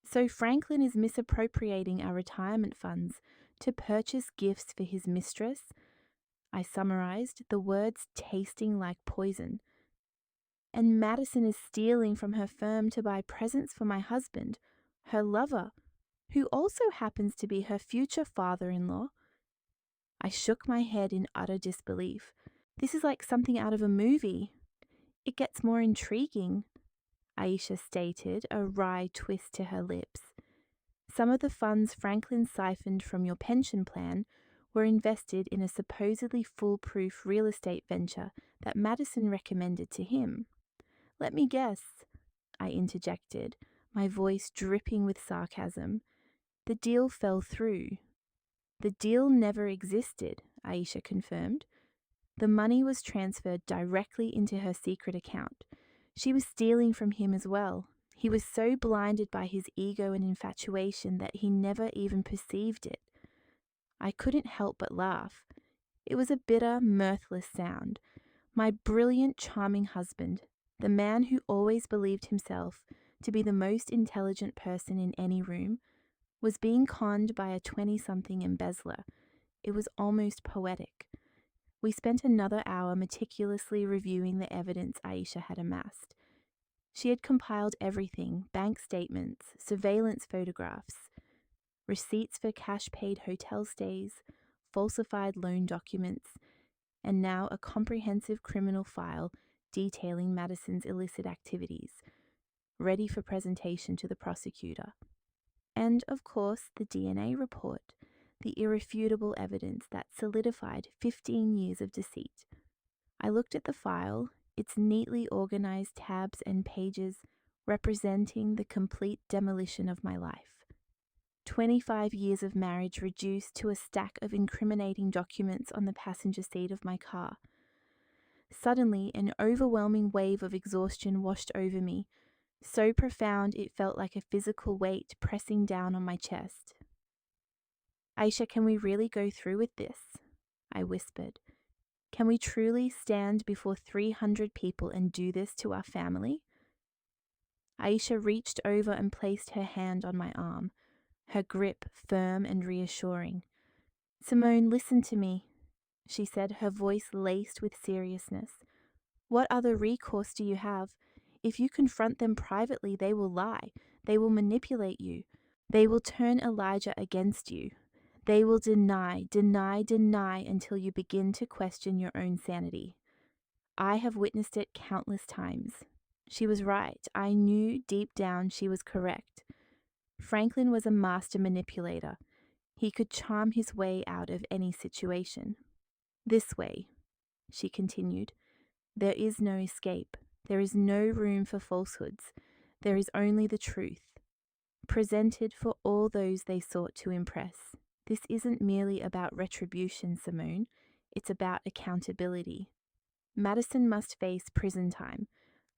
S1: "So Franklin is misappropriating our retirement funds to purchase gifts for his mistress," I summarized, the words tasting like poison. "And Madison is stealing from her firm to buy presents for my husband, her lover, who also happens to be her future father-in-law." I shook my head in utter disbelief. "This is like something out of a movie." "It gets more intriguing," Aisha stated, a wry twist to her lips. "Some of the funds Franklin siphoned from your pension plan were invested in a supposedly foolproof real estate venture that Madison recommended to him." "Let me guess," I interjected, my voice dripping with sarcasm. "The deal fell through." "The deal never existed," Aisha confirmed. "The money was transferred directly into her secret account. She was stealing from him as well. He was so blinded by his ego and infatuation that he never even perceived it." I couldn't help but laugh. It was a bitter, mirthless sound. My brilliant, charming husband, the man who always believed himself to be the most intelligent person in any room, was being conned by a 20-something embezzler. It was almost poetic. We spent another hour meticulously reviewing the evidence Aisha had amassed. She had compiled everything: bank statements, surveillance photographs, receipts for cash-paid hotel stays, falsified loan documents, and now a comprehensive criminal file detailing Madison's illicit activities, ready for presentation to the prosecutor. And, of course, the DNA report, the irrefutable evidence that solidified 15 years of deceit. I looked at the file, its neatly organized tabs and pages representing the complete demolition of my life. 25 years of marriage reduced to a stack of incriminating documents on the passenger seat of my car. Suddenly, an overwhelming wave of exhaustion washed over me, so profound it felt like a physical weight pressing down on my chest. "Aisha, can we really go through with this?" I whispered. "Can we truly stand before 300 people and do this to our family?" Aisha reached over and placed her hand on my arm, her grip firm and reassuring. "Simone, listen to me," she said, her voice laced with seriousness. "What other recourse do you have? If you confront them privately, they will lie. They will manipulate you. They will turn Elijah against you. They will deny until you begin to question your own sanity. I have witnessed it countless times." She was right. I knew deep down she was correct. Franklin was a master manipulator. He could charm his way out of any situation. "This way." she continued. There is no escape. There is no room for falsehoods. There is only the truth, presented for all those they sought to impress. This isn't merely about retribution, Simone. It's about accountability. Madison must face prison time.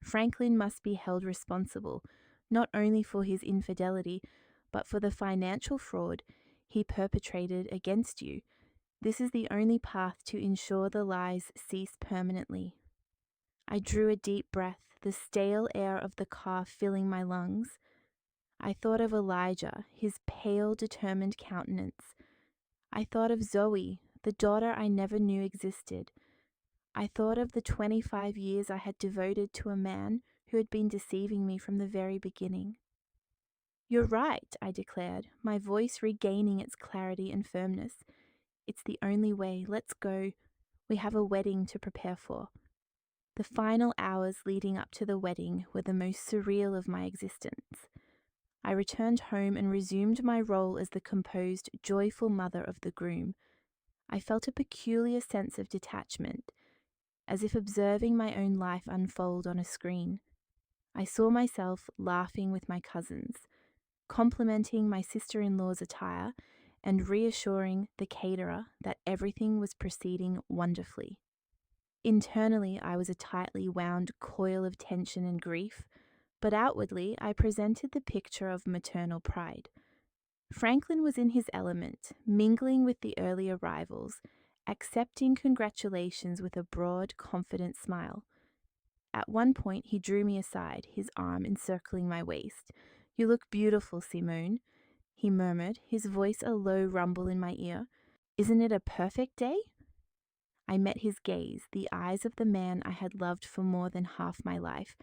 S1: Franklin must be held responsible, not only for his infidelity, but for the financial fraud he perpetrated against you. This is the only path to ensure the lies cease permanently. I drew a deep breath, the stale air of the car filling my lungs. I thought of Elijah, his pale, determined countenance. I thought of Zoe, the daughter I never knew existed. I thought of the 25 years I had devoted to a man who had been deceiving me from the very beginning. You're right, I declared, my voice regaining its clarity and firmness. It's the only way. Let's go. We have a wedding to prepare for. The final hours leading up to the wedding were the most surreal of my existence. I returned home and resumed my role as the composed, joyful mother of the groom. I felt a peculiar sense of detachment, as if observing my own life unfold on a screen. I saw myself laughing with my cousins, complimenting my sister-in-law's attire, and reassuring the caterer that everything was proceeding wonderfully. Internally, I was a tightly wound coil of tension and grief, but outwardly I presented the picture of maternal pride. Franklin was in his element, mingling with the early arrivals, accepting congratulations with a broad, confident smile. At one point he drew me aside, his arm encircling my waist. "You look beautiful, Simone," he murmured, his voice a low rumble in my ear. "Isn't it a perfect day?" I met his gaze, the eyes of the man I had loved for more than half my life,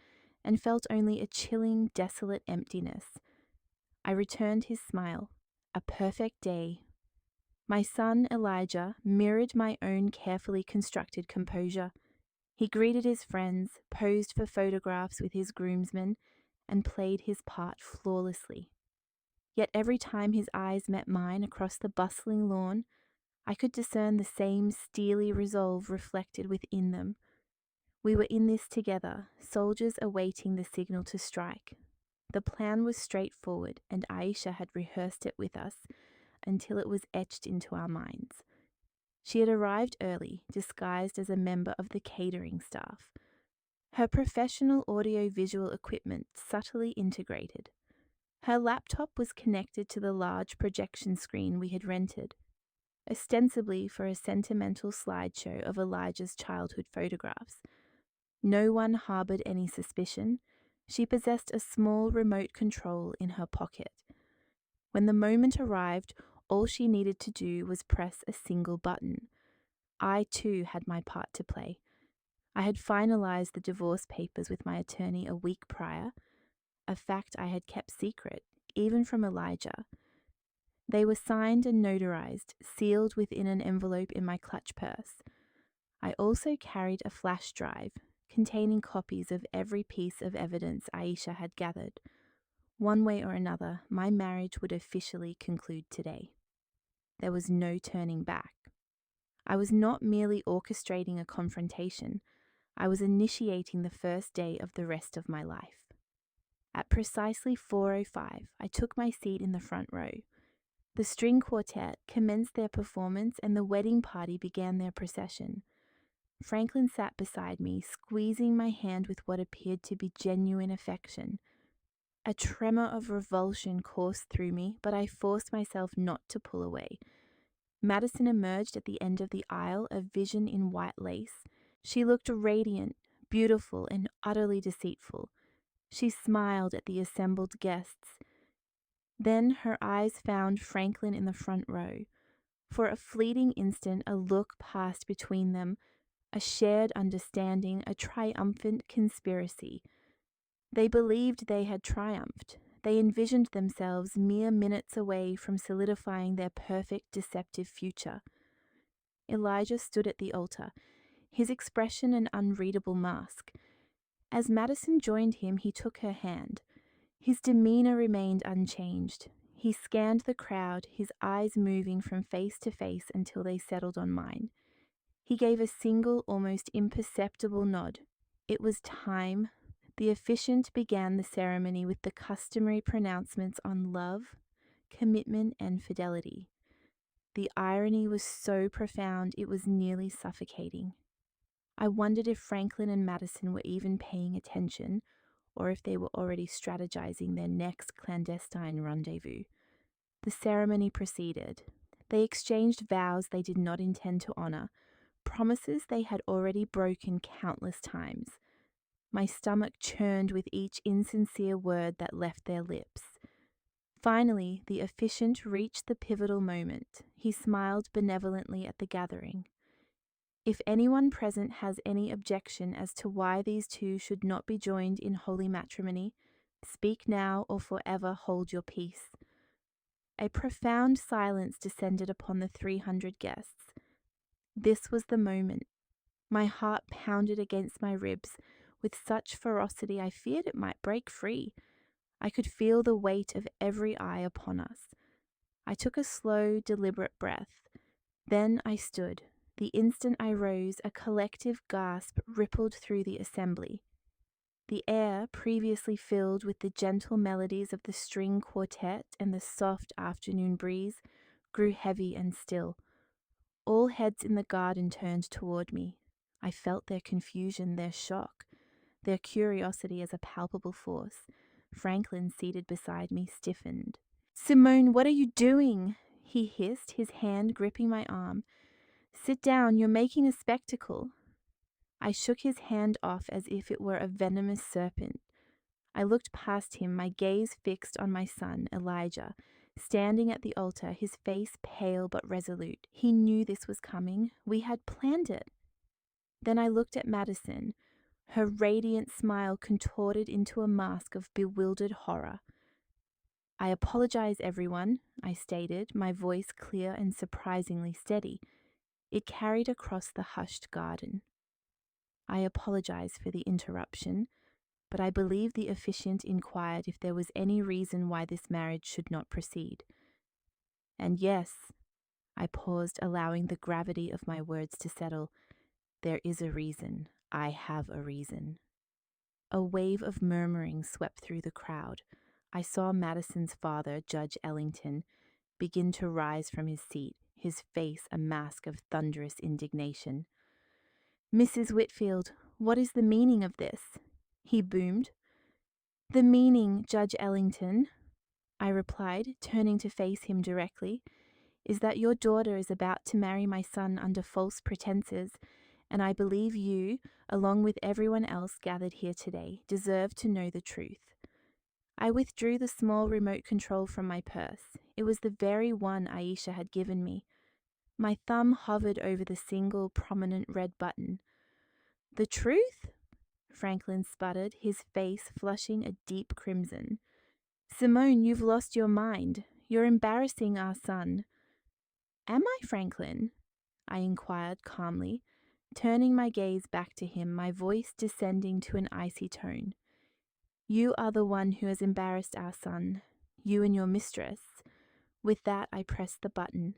S1: and felt only a chilling, desolate emptiness. I returned his smile. A perfect day. My son, Elijah, mirrored my own carefully constructed composure. He greeted his friends, posed for photographs with his groomsmen, and played his part flawlessly. Yet every time his eyes met mine across the bustling lawn, I could discern the same steely resolve reflected within them. We were in this together, soldiers awaiting the signal to strike. The plan was straightforward, and Aisha had rehearsed it with us until it was etched into our minds. She had arrived early, disguised as a member of the catering staff. Her professional audio-visual equipment subtly integrated. Her laptop was connected to the large projection screen we had rented, ostensibly for a sentimental slideshow of Elijah's childhood photographs. No one harbored any suspicion. She possessed a small remote control in her pocket. When the moment arrived, all she needed to do was press a single button. I, too, had my part to play. I had finalized the divorce papers with my attorney a week prior, a fact I had kept secret, even from Elijah. They were signed and notarized, sealed within an envelope in my clutch purse. I also carried a flash drive containing copies of every piece of evidence Aisha had gathered. One way or another, my marriage would officially conclude today. There was no turning back. I was not merely orchestrating a confrontation, I was initiating the first day of the rest of my life. At precisely 4:05, I took my seat in the front row. The string quartet commenced their performance and the wedding party began their procession. Franklin sat beside me, squeezing my hand with what appeared to be genuine affection. A tremor of revulsion coursed through me, but I forced myself not to pull away. Madison emerged at the end of the aisle, a vision in white lace. She looked radiant, beautiful, and utterly deceitful. She smiled at the assembled guests. Then her eyes found Franklin in the front row. For a fleeting instant, a look passed between them, a shared understanding, a triumphant conspiracy. They believed they had triumphed. They envisioned themselves mere minutes away from solidifying their perfect, deceptive future. Elijah stood at the altar, his expression an unreadable mask. As Madison joined him, he took her hand. His demeanor remained unchanged. He scanned the crowd, his eyes moving from face to face until they settled on mine. He gave a single, almost imperceptible nod. It was time. The officiant began the ceremony with the customary pronouncements on love, commitment, and fidelity. The irony was so profound it was nearly suffocating. I wondered if Franklin and Madison were even paying attention, or if they were already strategizing their next clandestine rendezvous. The ceremony proceeded. They exchanged vows they did not intend to honor, promises they had already broken countless times. My stomach churned with each insincere word that left their lips. Finally, the officiant reached the pivotal moment. He smiled benevolently at the gathering. If anyone present has any objection as to why these two should not be joined in holy matrimony, speak now or forever hold your peace. A profound silence descended upon the 300 guests. This was the moment. My heart pounded against my ribs with such ferocity I feared it might break free. I could feel the weight of every eye upon us. I took a slow, deliberate breath. Then I stood. The instant I rose, a collective gasp rippled through the assembly. The air, previously filled with the gentle melodies of the string quartet and the soft afternoon breeze, grew heavy and still. All heads in the garden turned toward me. I felt their confusion, their shock, their curiosity as a palpable force. Franklin, seated beside me, stiffened. "Simone, what are you doing?" he hissed, his hand gripping my arm. "Sit down, you're making a spectacle." I shook his hand off as if it were a venomous serpent. I looked past him, my gaze fixed on my son, Elijah, standing at the altar, his face pale but resolute. He knew this was coming. We had planned it. Then I looked at Madison. Her radiant smile contorted into a mask of bewildered horror. "I apologize, everyone," I stated, my voice clear and surprisingly steady. It carried across the hushed garden. "I apologize for the interruption, but I believe the officiant inquired if there was any reason why this marriage should not proceed. And yes," I paused, allowing the gravity of my words to settle, "there is a reason. I have a reason." A wave of murmuring swept through the crowd. I saw Madison's father, Judge Ellington, begin to rise from his seat, his face a mask of thunderous indignation. "Mrs. Whitfield, what is the meaning of this?" he boomed. "The meaning, Judge Ellington," I replied, turning to face him directly, "is that your daughter is about to marry my son under false pretenses, and I believe you, along with everyone else gathered here today, deserve to know the truth." I withdrew the small remote control from my purse. It was the very one Aisha had given me. My thumb hovered over the single prominent red button. "The truth?" Franklin sputtered, his face flushing a deep crimson. "Simone, you've lost your mind. You're embarrassing our son." "Am I, Franklin?" I inquired calmly, turning my gaze back to him, my voice descending to an icy tone. "You are the one who has embarrassed our son. You and your mistress." With that, I pressed the button.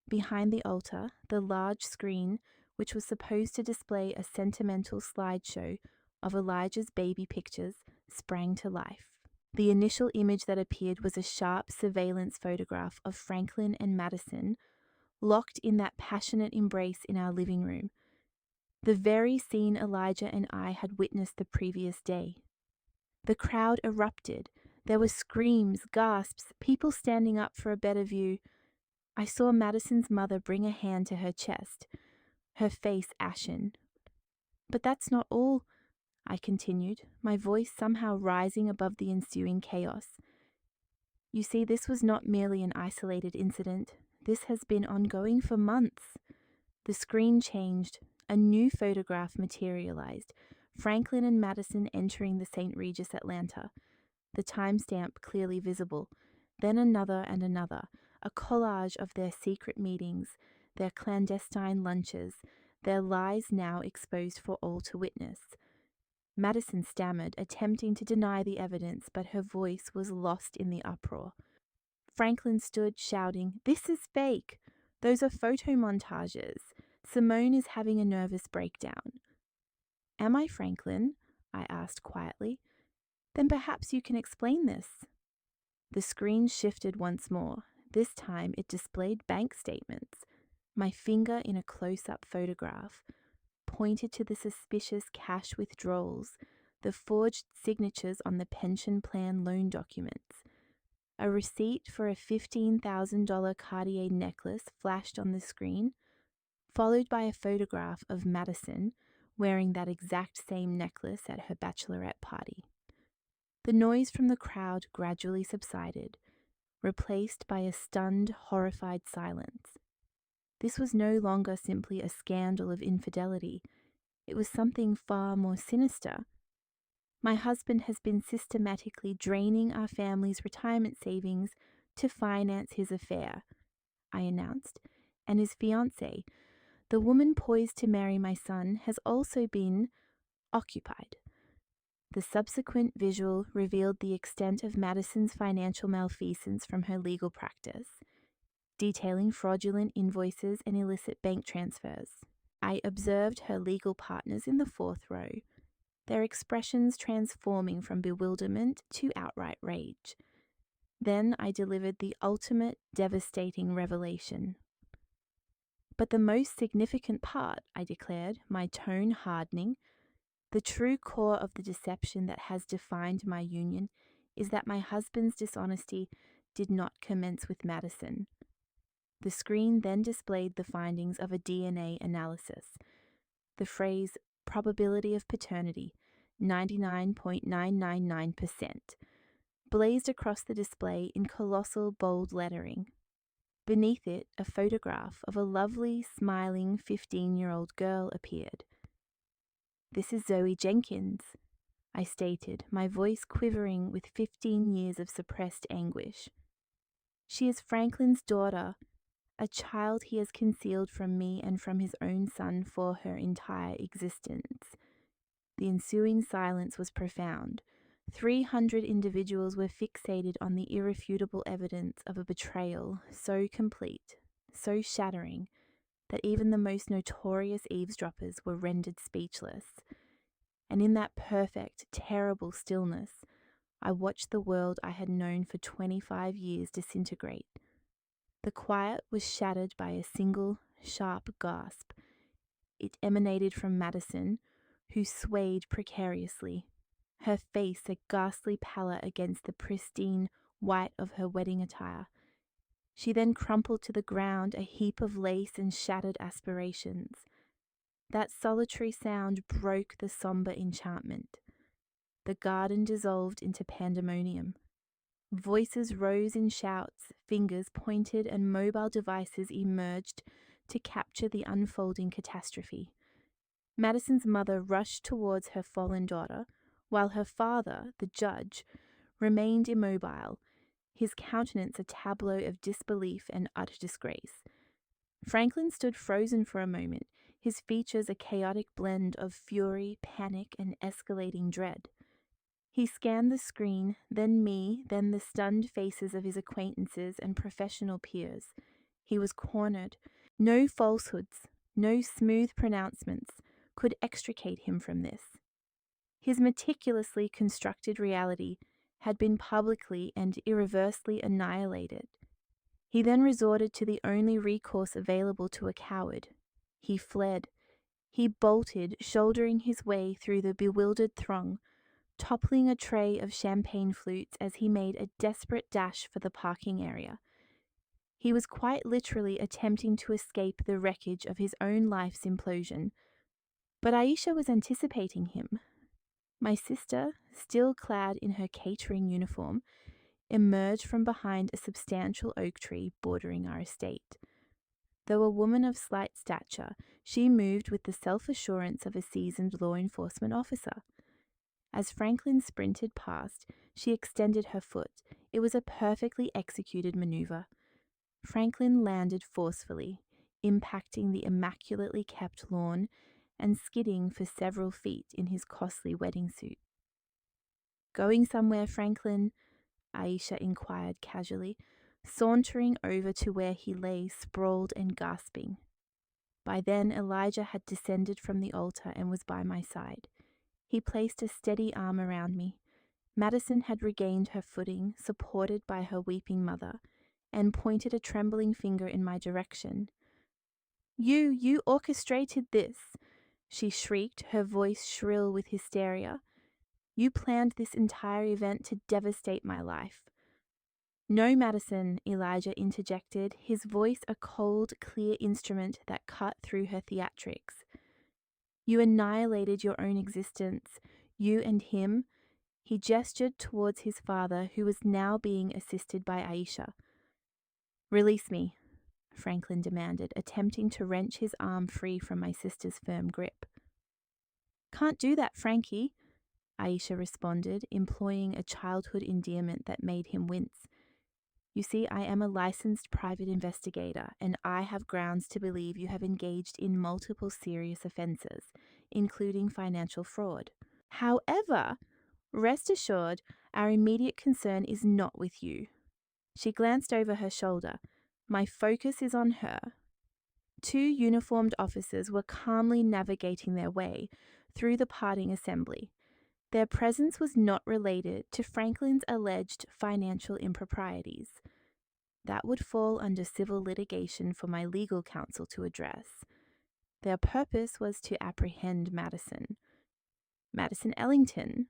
S1: Behind the altar, the large screen, which was supposed to display a sentimental slideshow of Elijah's baby pictures, sprang to life. The initial image that appeared was a sharp surveillance photograph of Franklin and Madison, locked in that passionate embrace in our living room. The very scene Elijah and I had witnessed the previous day. The crowd erupted. There were screams, gasps, people standing up for a better view. I saw Madison's mother bring a hand to her chest, her face ashen. "But that's not all," I continued, my voice somehow rising above the ensuing chaos. "You see, this was not merely an isolated incident. This has been ongoing for months." The screen changed. A new photograph materialized. Franklin and Madison entering the St. Regis Atlanta, the timestamp clearly visible. Then another and another, a collage of their secret meetings, their clandestine lunches, their lies now exposed for all to witness. Madison stammered, attempting to deny the evidence, but her voice was lost in the uproar. Franklin stood shouting, "This is fake! Those are photo montages! Simone is having a nervous breakdown. Am I Franklin? I asked quietly. Then perhaps you can explain this. The screen shifted once more. This time it displayed bank statements. My finger in a close-up photograph pointed to the suspicious cash withdrawals, the forged signatures on the pension plan loan documents. A receipt for a $15,000 Cartier necklace flashed on the screen, followed by a photograph of Madison wearing that exact same necklace at her bachelorette party. The noise from the crowd gradually subsided, replaced by a stunned, horrified silence. This was no longer simply a scandal of infidelity. It was something far more sinister. My husband has been systematically draining our family's retirement savings to finance his affair, I announced, and his fiancée, the woman poised to marry my son, has also been occupied. The subsequent visual revealed the extent of Madison's financial malfeasance from her legal practice, detailing fraudulent invoices and illicit bank transfers. I observed her legal partners in the fourth row, their expressions transforming from bewilderment to outright rage. Then I delivered the ultimate devastating revelation. But the most significant part, I declared, my tone hardening, the true core of the deception that has defined my union is that my husband's dishonesty did not commence with Madison. The screen then displayed the findings of a DNA analysis. The phrase probability of paternity, 99.999%, blazed across the display in colossal bold lettering. Beneath it, a photograph of a lovely, smiling 15-year-old girl appeared. "This is Zoe Jenkins," I stated, my voice quivering with 15 years of suppressed anguish. "She is Franklin's daughter, a child he has concealed from me and from his own son for her entire existence." The ensuing silence was profound. 300 individuals were fixated on the irrefutable evidence of a betrayal so complete, so shattering, that even the most notorious eavesdroppers were rendered speechless. And in that perfect, terrible stillness, I watched the world I had known for 25 years disintegrate. The quiet was shattered by a single, sharp gasp. It emanated from Madison, who swayed precariously, her face a ghastly pallor against the pristine white of her wedding attire. She then crumpled to the ground, a heap of lace and shattered aspirations. That solitary sound broke the somber enchantment. The garden dissolved into pandemonium. Voices rose in shouts, fingers pointed, and mobile devices emerged to capture the unfolding catastrophe. Madison's mother rushed towards her fallen daughter, while her father, the judge, remained immobile, his countenance a tableau of disbelief and utter disgrace. Franklin stood frozen for a moment, his features a chaotic blend of fury, panic, and escalating dread. He scanned the screen, then me, then the stunned faces of his acquaintances and professional peers. He was cornered. No falsehoods, no smooth pronouncements could extricate him from this. His meticulously constructed reality had been publicly and irreversibly annihilated. He then resorted to the only recourse available to a coward. He fled. He bolted, shouldering his way through the bewildered throng, toppling a tray of champagne flutes as he made a desperate dash for the parking area. He was quite literally attempting to escape the wreckage of his own life's implosion. But Aisha was anticipating him. My sister, still clad in her catering uniform, emerged from behind a substantial oak tree bordering our estate. Though a woman of slight stature, she moved with the self-assurance of a seasoned law enforcement officer. As Franklin sprinted past, she extended her foot. It was a perfectly executed maneuver. Franklin landed forcefully, impacting the immaculately kept lawn and skidding for several feet in his costly wedding suit. "Going somewhere, Franklin?" Aisha inquired casually, sauntering over to where he lay sprawled and gasping. By then, Elijah had descended from the altar and was by my side. He placed a steady arm around me. Madison had regained her footing, supported by her weeping mother, and pointed a trembling finger in my direction. You orchestrated this, she shrieked, her voice shrill with hysteria. You planned this entire event to devastate my life. No, Madison, Elijah interjected, his voice a cold, clear instrument that cut through her theatrics. You annihilated your own existence, you and him. He gestured towards his father, who was now being assisted by Aisha. Release me, Franklin demanded, attempting to wrench his arm free from my sister's firm grip. Can't do that, Frankie, Aisha responded, employing a childhood endearment that made him wince. You see, I am a licensed private investigator, and I have grounds to believe you have engaged in multiple serious offences, including financial fraud. However, rest assured, our immediate concern is not with you. She glanced over her shoulder. My focus is on her. Two uniformed officers were calmly navigating their way through the parting assembly. Their presence was not related to Franklin's alleged financial improprieties. That would fall under civil litigation for my legal counsel to address. Their purpose was to apprehend Madison. Madison Ellington,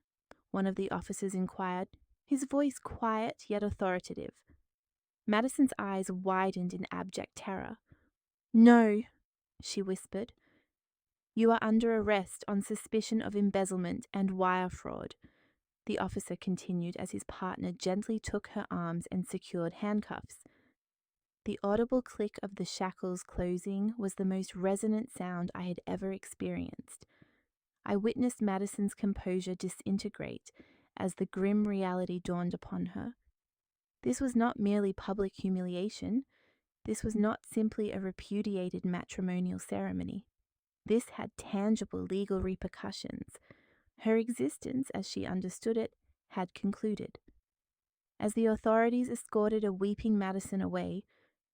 S1: one of the officers inquired, his voice quiet yet authoritative. Madison's eyes widened in abject terror. No, she whispered. You are under arrest on suspicion of embezzlement and wire fraud, the officer continued as his partner gently took her arms and secured handcuffs. The audible click of the shackles closing was the most resonant sound I had ever experienced. I witnessed Madison's composure disintegrate as the grim reality dawned upon her. This was not merely public humiliation. This was not simply a repudiated matrimonial ceremony. This had tangible legal repercussions. Her existence, as she understood it, had concluded. As the authorities escorted a weeping Madison away,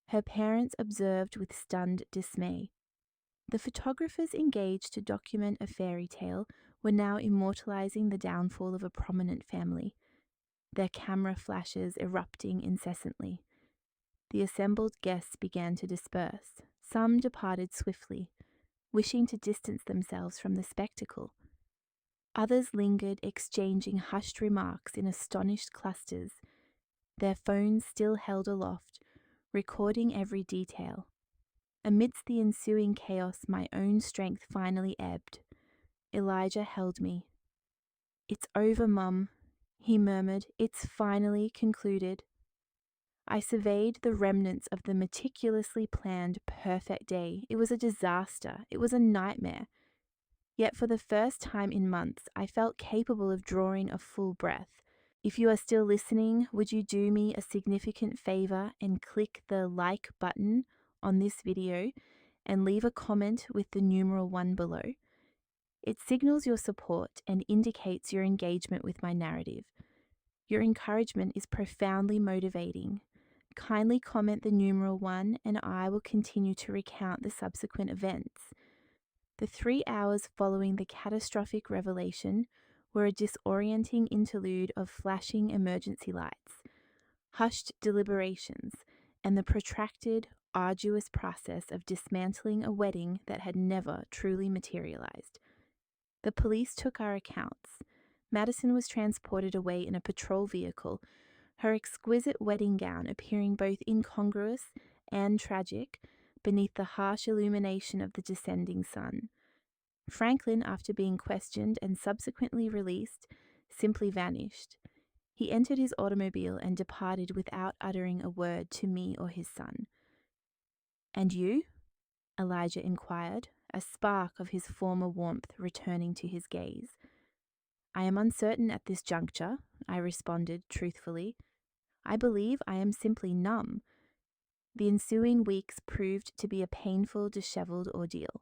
S1: her parents observed with stunned dismay. The photographers engaged to document a fairy tale were now immortalizing the downfall of a prominent family, their camera flashes erupting incessantly. The assembled guests began to disperse. Some departed swiftly, wishing to distance themselves from the spectacle. Others lingered, exchanging hushed remarks in astonished clusters, their phones still held aloft, recording every detail. Amidst the ensuing chaos, my own strength finally ebbed. Elijah held me. It's over, Mum, he murmured. It's finally concluded. I surveyed the remnants of the meticulously planned perfect day. It was a disaster. It was a nightmare. Yet for the first time in months, I felt capable of drawing a full breath. If you are still listening, would you do me a significant favor and click the like button on this video and leave a comment with the numeral 1 below? It signals your support and indicates your engagement with my narrative. Your encouragement is profoundly motivating. Kindly comment the numeral 1 and I will continue to recount the subsequent events. The 3 hours following the catastrophic revelation were a disorienting interlude of flashing emergency lights, hushed deliberations, and the protracted, arduous process of dismantling a wedding that had never truly materialized. The police took our accounts. Madison was transported away in a patrol vehicle, her exquisite wedding gown appearing both incongruous and tragic beneath the harsh illumination of the descending sun. Franklin, after being questioned and subsequently released, simply vanished. He entered his automobile and departed without uttering a word to me or his son. And you? Elijah inquired, a spark of his former warmth returning to his gaze. I am uncertain at this juncture, I responded truthfully. I believe I am simply numb. The ensuing weeks proved to be a painful, disheveled ordeal.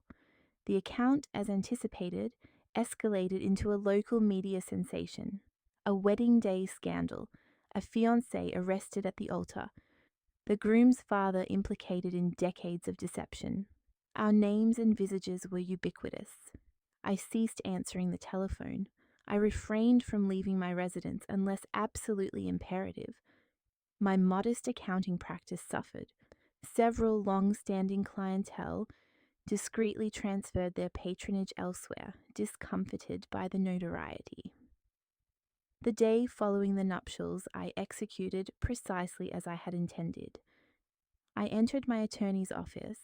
S1: The account, as anticipated, escalated into a local media sensation. A wedding day scandal, a fiancé arrested at the altar, the groom's father implicated in decades of deception. Our names and visages were ubiquitous. I ceased answering the telephone. I refrained from leaving my residence unless absolutely imperative. My modest accounting practice suffered. Several long-standing clientele discreetly transferred their patronage elsewhere, discomfited by the notoriety. The day following the nuptials, I executed precisely as I had intended. I entered my attorney's office,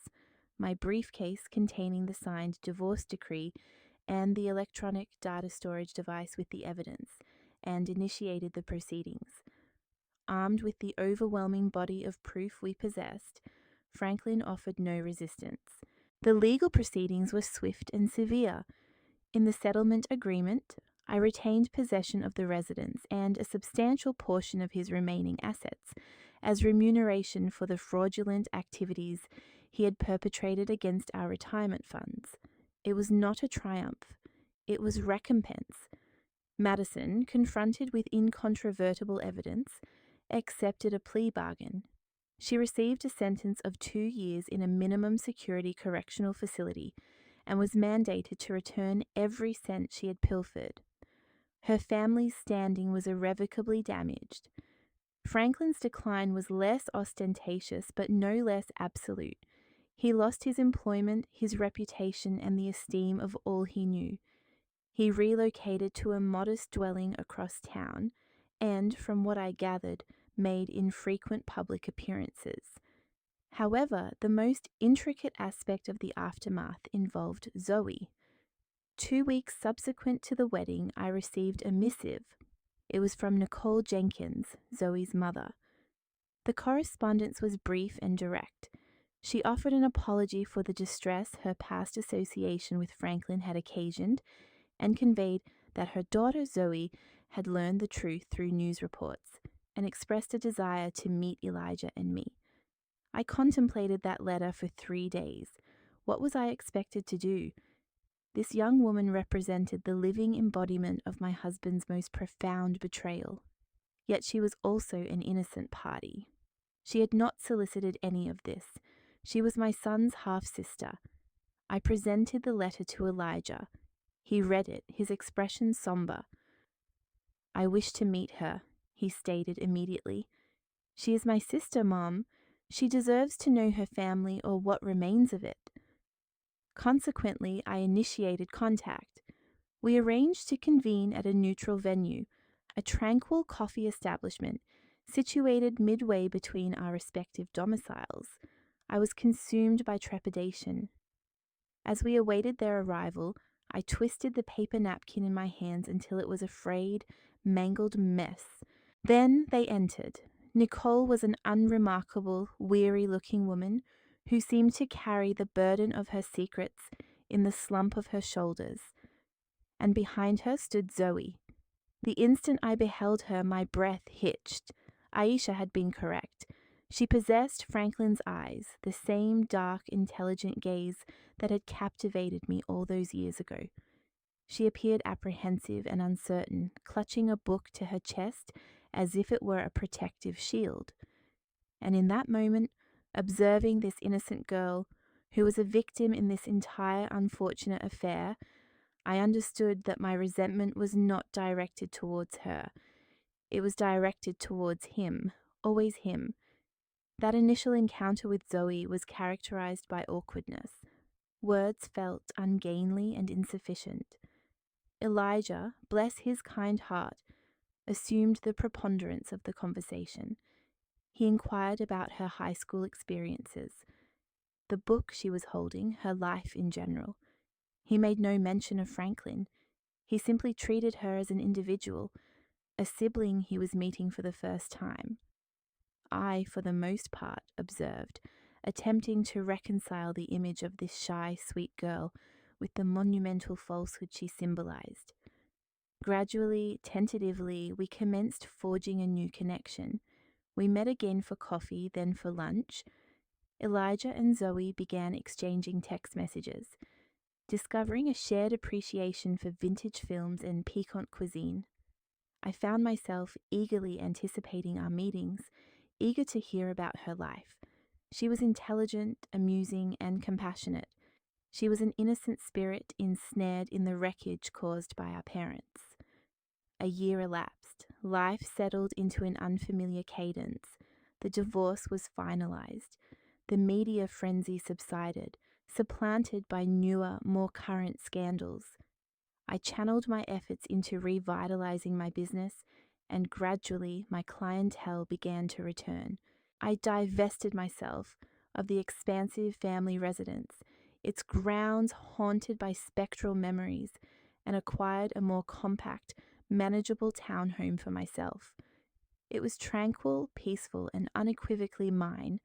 S1: my briefcase containing the signed divorce decree and the electronic data storage device with the evidence, and initiated the proceedings. Armed with the overwhelming body of proof we possessed, Franklin offered no resistance. The legal proceedings were swift and severe. In the settlement agreement, I retained possession of the residence and a substantial portion of his remaining assets as remuneration for the fraudulent activities he had perpetrated against our retirement funds. It was not a triumph, it was recompense. Madison, confronted with incontrovertible evidence, accepted a plea bargain. She received a sentence of 2 years in a minimum security correctional facility and was mandated to return every cent she had pilfered. Her family's standing was irrevocably damaged. Franklin's decline was less ostentatious but no less absolute. He lost his employment, his reputation, and the esteem of all he knew. He relocated to a modest dwelling across town and, from what I gathered, made infrequent public appearances. However, the most intricate aspect of the aftermath involved Zoe. 2 weeks subsequent to the wedding, I received a missive. It was from Nicole Jenkins, Zoe's mother. The correspondence was brief and direct. She offered an apology for the distress her past association with Franklin had occasioned and conveyed that her daughter Zoe had learned the truth through news reports and expressed a desire to meet Elijah and me. I contemplated that letter for 3 days. What was I expected to do? This young woman represented the living embodiment of my husband's most profound betrayal. Yet she was also an innocent party. She had not solicited any of this. She was my son's half-sister. I presented the letter to Elijah. He read it, his expression somber. "I wish to meet her," he stated immediately. "She is my sister, Mom. She deserves to know her family or what remains of it." Consequently, I initiated contact. We arranged to convene at a neutral venue, a tranquil coffee establishment situated midway between our respective domiciles. I was consumed by trepidation. As we awaited their arrival, I twisted the paper napkin in my hands until it was a frayed, mangled mess. Then they entered. Nicole was an unremarkable, weary-looking woman who seemed to carry the burden of her secrets in the slump of her shoulders. And behind her stood Zoe. The instant I beheld her, my breath hitched. Aisha had been correct. She possessed Franklin's eyes, the same dark, intelligent gaze that had captivated me all those years ago. She appeared apprehensive and uncertain, clutching a book to her chest as if it were a protective shield. And in that moment, observing this innocent girl, who was a victim in this entire unfortunate affair, I understood that my resentment was not directed towards her. It was directed towards him, always him. That initial encounter with Zoe was characterized by awkwardness. Words felt ungainly and insufficient. Elijah, bless his kind heart, assumed the preponderance of the conversation. He inquired about her high school experiences, the book she was holding, her life in general. He made no mention of Franklin. He simply treated her as an individual, a sibling he was meeting for the first time. I, for the most part, observed, attempting to reconcile the image of this shy, sweet girl with the monumental falsehood she symbolized. Gradually, tentatively, we commenced forging a new connection. We met again for coffee, then for lunch. Elijah and Zoe began exchanging text messages, discovering a shared appreciation for vintage films and piquant cuisine. I found myself eagerly anticipating our meetings, eager to hear about her life. She was intelligent, amusing, and compassionate. She was an innocent spirit ensnared in the wreckage caused by our parents. A year elapsed. Life settled into an unfamiliar cadence. The divorce was finalized. The media frenzy subsided, supplanted by newer, more current scandals. I channeled my efforts into revitalizing my business, and gradually my clientele began to return. I divested myself of the expansive family residence, its grounds haunted by spectral memories, and acquired a more compact, manageable townhome for myself. It was tranquil, peaceful, and unequivocally mine.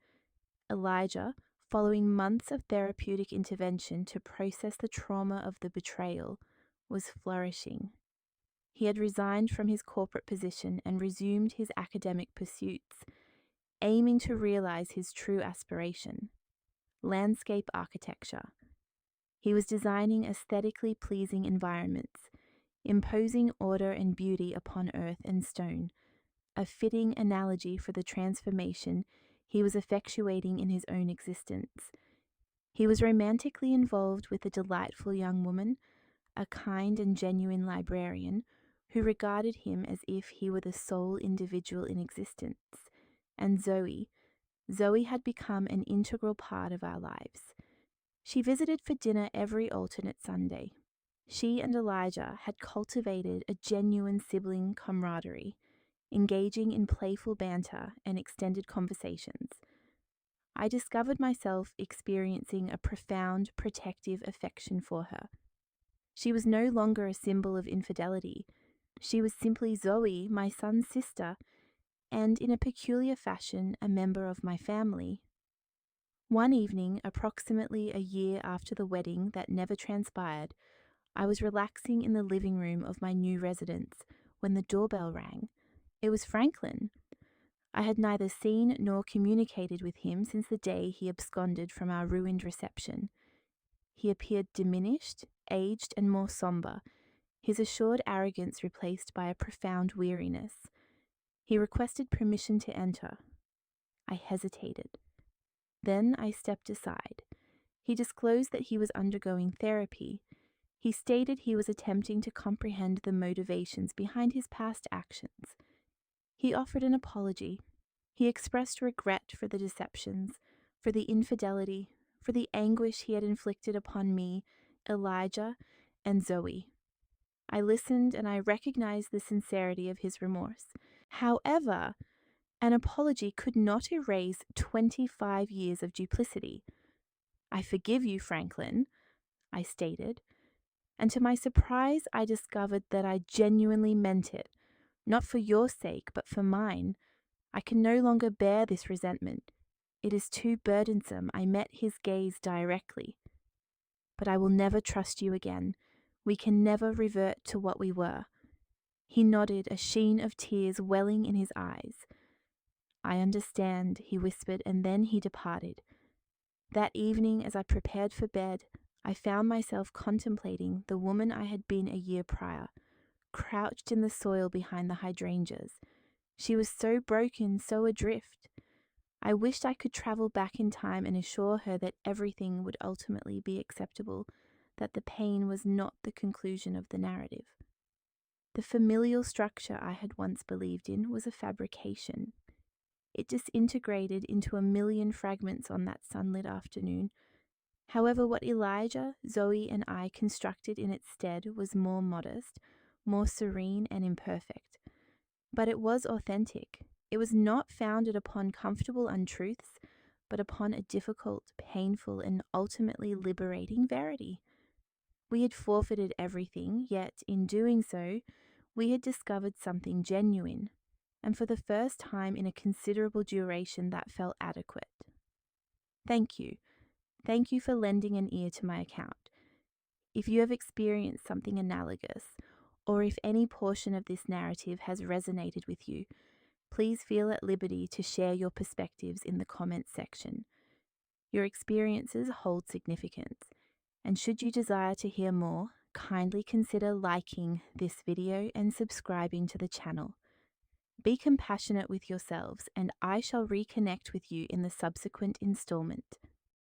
S1: Elijah, following months of therapeutic intervention to process the trauma of the betrayal, was flourishing. He had resigned from his corporate position and resumed his academic pursuits, aiming to realize his true aspiration: landscape architecture. He was designing aesthetically pleasing environments, imposing order and beauty upon earth and stone, a fitting analogy for the transformation he was effectuating in his own existence. He was romantically involved with a delightful young woman, a kind and genuine librarian, who regarded him as if he were the sole individual in existence, and Zoe had become an integral part of our lives. She visited for dinner every alternate Sunday. She and Elijah had cultivated a genuine sibling camaraderie, engaging in playful banter and extended conversations. I discovered myself experiencing a profound protective affection for her. She was no longer a symbol of infidelity. She was simply Zoe, my son's sister, and in a peculiar fashion, a member of my family. One evening, approximately a year after the wedding that never transpired, I was relaxing in the living room of my new residence when the doorbell rang. It was Franklin. I had neither seen nor communicated with him since the day he absconded from our ruined reception. He appeared diminished, aged, and more somber, his assured arrogance replaced by a profound weariness. He requested permission to enter. I hesitated. Then I stepped aside. He disclosed that he was undergoing therapy. He stated he was attempting to comprehend the motivations behind his past actions. He offered an apology. He expressed regret for the deceptions, for the infidelity, for the anguish he had inflicted upon me, Elijah, and Zoe. I listened and I recognized the sincerity of his remorse. However, an apology could not erase 25 years of duplicity. "I forgive you, Franklin," I stated, and to my surprise I discovered that I genuinely meant it, not for your sake, but for mine. I can no longer bear this resentment. It is too burdensome. I met his gaze directly. "But I will never trust you again. We can never revert to what we were." He nodded, a sheen of tears welling in his eyes. "I understand," he whispered, and then he departed. That evening, as I prepared for bed, I found myself contemplating the woman I had been a year prior, crouched in the soil behind the hydrangeas. She was so broken, so adrift. I wished I could travel back in time and assure her that everything would ultimately be acceptable, that the pain was not the conclusion of the narrative. The familial structure I had once believed in was a fabrication. It disintegrated into a million fragments on that sunlit afternoon. However, what Elijah, Zoe, and I constructed in its stead was more modest, more serene and imperfect. But it was authentic. It was not founded upon comfortable untruths, but upon a difficult, painful, and ultimately liberating verity. We had forfeited everything, yet in doing so, we had discovered something genuine, and for the first time in a considerable duration that felt adequate. Thank you. Thank you for lending an ear to my account. If you have experienced something analogous, or if any portion of this narrative has resonated with you, please feel at liberty to share your perspectives in the comments section. Your experiences hold significance, and should you desire to hear more, kindly consider liking this video and subscribing to the channel. Be compassionate with yourselves, and I shall reconnect with you in the subsequent installment.